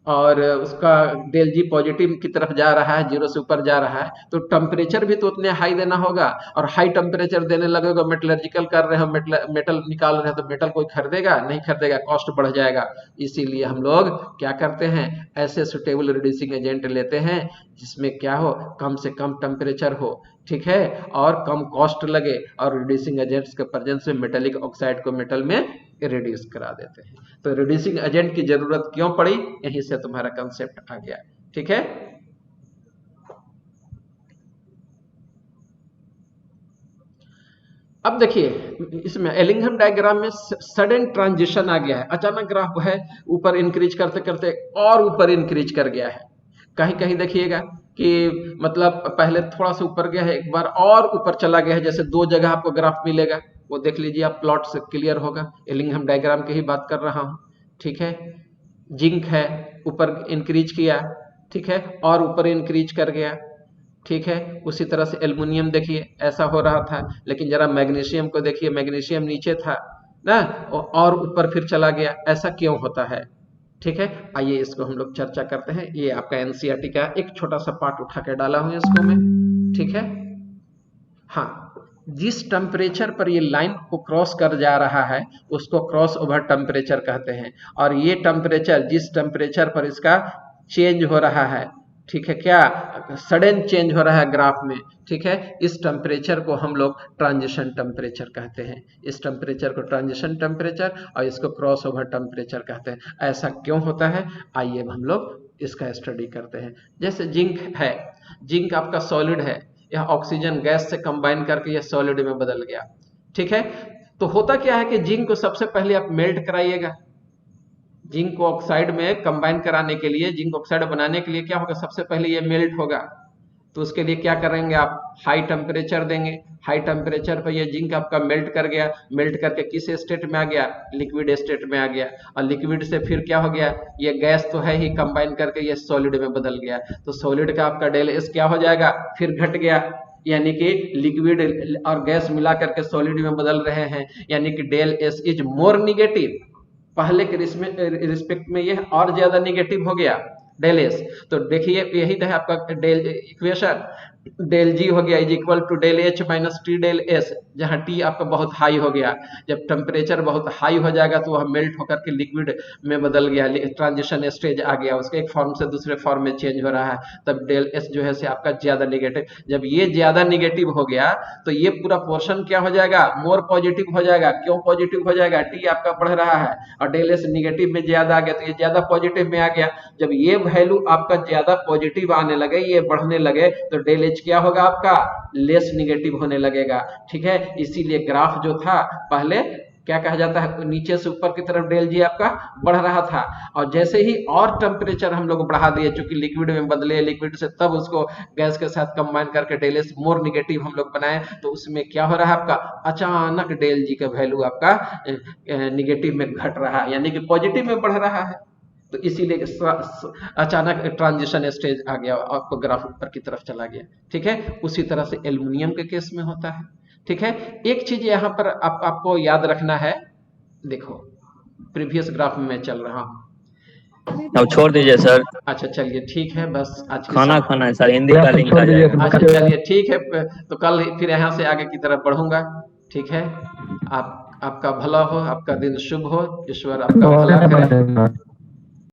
और उसका डेल जी पॉजिटिव की तरफ जा रहा है, जीरो से ऊपर जा रहा है, तो टेम्परेचर भी तो उतने हाई देना होगा। और हाई टेम्परेचर देने लगेगा, मेटलर्जिकल कर रहे हैं, मेटल निकाल रहे हैं, तो मेटल कोई खरीदेगा? नहीं खरीदेगा, कॉस्ट बढ़ जाएगा। इसीलिए हम लोग क्या करते हैं? ऐसे सुटेबल रिड्यूसिंग एजेंट लेते हैं जिसमें क्या हो? कम से कम टेम्परेचर हो, ठीक है, और कम कॉस्ट लगे, और रिड्यूसिंग एजेंट्स के प्रेजेंस में मेटेलिक ऑक्साइड को मेटल में रिड्यूस करा देते हैं। तो रिड्यूसिंग एजेंट की जरूरत क्यों पड़ी? यहीं से तुम्हारा कंसेप्ट आ गया। ठीक है, अब देखिए इसमें एलिंघम डायग्राम में सडन ट्रांजिशन आ गया है, अचानक ग्राफ है ऊपर इंक्रीज करते करते और ऊपर इंक्रीज कर गया है। कहीं कहीं देखिएगा कि मतलब पहले थोड़ा सा ऊपर गया है, एक बार और ऊपर चला गया है, जैसे 2 जगह आपको ग्राफ मिलेगा, वो देख लीजिए आप, प्लॉट से क्लियर होगा। एलिंघम डायग्राम की ही बात कर रहा हूं। ठीक है, जिंक है, ऊपर इंक्रीज किया, ठीक है, और ऊपर इंक्रीज कर गया। ठीक है, उसी तरह से एल्युमिनियम देखिए ऐसा हो रहा था, लेकिन जरा मैग्नीशियम को देखिए, मैग्नीशियम नीचे था ना, और ऊपर फिर चला गया। ऐसा क्यों होता है? ठीक है, आइए इसको हम लोग चर्चा करते हैं। ये आपका एनसीईआरटी का एक छोटा सा पार्ट उठा के डाला हूं इसको मैं। ठीक है, हाँ, जिस टेम्परेचर पर ये लाइन को क्रॉस कर जा रहा है उसको क्रॉस ओवर टेम्परेचर कहते हैं। और ये टेम्परेचर, जिस टेम्परेचर पर इसका चेंज हो रहा है, ठीक है, क्या सडन चेंज हो रहा है ग्राफ में, ठीक है, इस टेम्परेचर को हम लोग ट्रांजिशन टेम्परेचर कहते हैं। इस टेम्परेचर को ट्रांजिशन टेम्परेचर और इसको क्रॉस ओवर टेम्परेचर कहते हैं। ऐसा क्यों होता है? आइए हम लोग इसका स्टडी करते हैं। जैसे जिंक है, जिंक आपका सॉलिड है, यह ऑक्सीजन गैस से कंबाइन करके यह सॉलिड में बदल गया। ठीक है, तो होता क्या है कि जिंक को सबसे पहले आप मेल्ट कराइएगा। जिंक को ऑक्साइड में कंबाइन कराने के लिए, जिंक ऑक्साइड बनाने के लिए क्या होगा? सबसे पहले ये मेल्ट होगा। तो उसके लिए क्या करेंगे आप? हाई टेम्परेचर देंगे। हाई टेम्परेचर पर ये जिंक आपका मेल्ट कर गया, मेल्ट करके किस स्टेट में आ गया? लिक्विड स्टेट में आ गया। और लिक्विड से फिर क्या हो गया? ये गैस तो है ही, कंबाइन करके ये सॉलिड में बदल गया। तो सॉलिड का आपका डेल एस क्या हो जाएगा? फिर घट गया, यानी कि लिक्विड और गैस मिला करके सॉलिड में बदल रहे हैं, यानी कि del S is more negative. पहले के रिस्पेक्ट में यह और ज्यादा निगेटिव हो गया। Del S. तो देखिए यही है आपका डेल इक्वेशन, डेल जी हो गया is equal to del H minus T del S, जहां टी आपका बहुत हाई हो गया। जब टेम्परेचर बहुत हाई हो जाएगा तो वह मेल्ट होकर के लिक्विड में बदल गया, ट्रांजिशन स्टेज आ गया, उसके एक फॉर्म से दूसरे फॉर्म में चेंज हो रहा है, तब डेल एस जो है से आपका ज्यादा निगेटिव। जब ये ज्यादा निगेटिव हो गया तो ये पूरा पोर्शन क्या हो जाएगा, मोर पॉजिटिव हो जाएगा। क्यों पॉजिटिव हो जाएगा, टी आपका बढ़ रहा है और डेल एस निगेटिव में ज्यादा आ गया तो ये ज्यादा पॉजिटिव में आ गया। जब ये वैल्यू आपका ज्यादा पॉजिटिव आने लगे, ये बढ़ने लगे, तो डेल एच क्या होगा आपका लेस निगेटिव होने लगेगा। ठीक है, इसीलिए ग्राफ जो था पहले क्या कहा जाता है, नीचे से ऊपर की तरफ डेल जी आपका बढ़ रहा था, और जैसे ही और टेम्परेचर हम लोग बढ़ा दिए, चूंकि लिक्विड में बदले, लिक्विड से तब उसको गैस के साथ कंबाइन करके डेल एस मोर निगेटिव हम लोग बनाए, तो उसमें क्या हो रहा है आपका, अचानक डेल जी का वैल्यू आपका निगेटिव में घट रहा है, यानी कि पॉजिटिव में बढ़ रहा है। तो इसीलिए अचानक ट्रांजिशन स्टेज आ गया, आपको ग्राफ ऊपर की तरफ चला गया। ठीक है, उसी तरह से एल्युमिनियम के केस में होता है। ठीक है, एक चीज यहाँ पर आपको याद रखना है, देखो प्रीवियस ग्राफ में मैं चल रहा हूँ। अब छोड़ दीजिए सर, अच्छा चलिए ठीक है, बस आज की खाना खाना है सर, हिंदी का लिंक आ जाएगा। अच्छा चलिए ठीक है, तो कल फिर यहाँ से आगे की तरफ बढ़ूंगा। ठीक है, आपका भला हो, आपका दिन शुभ हो, ईश्वर आपका भला करे।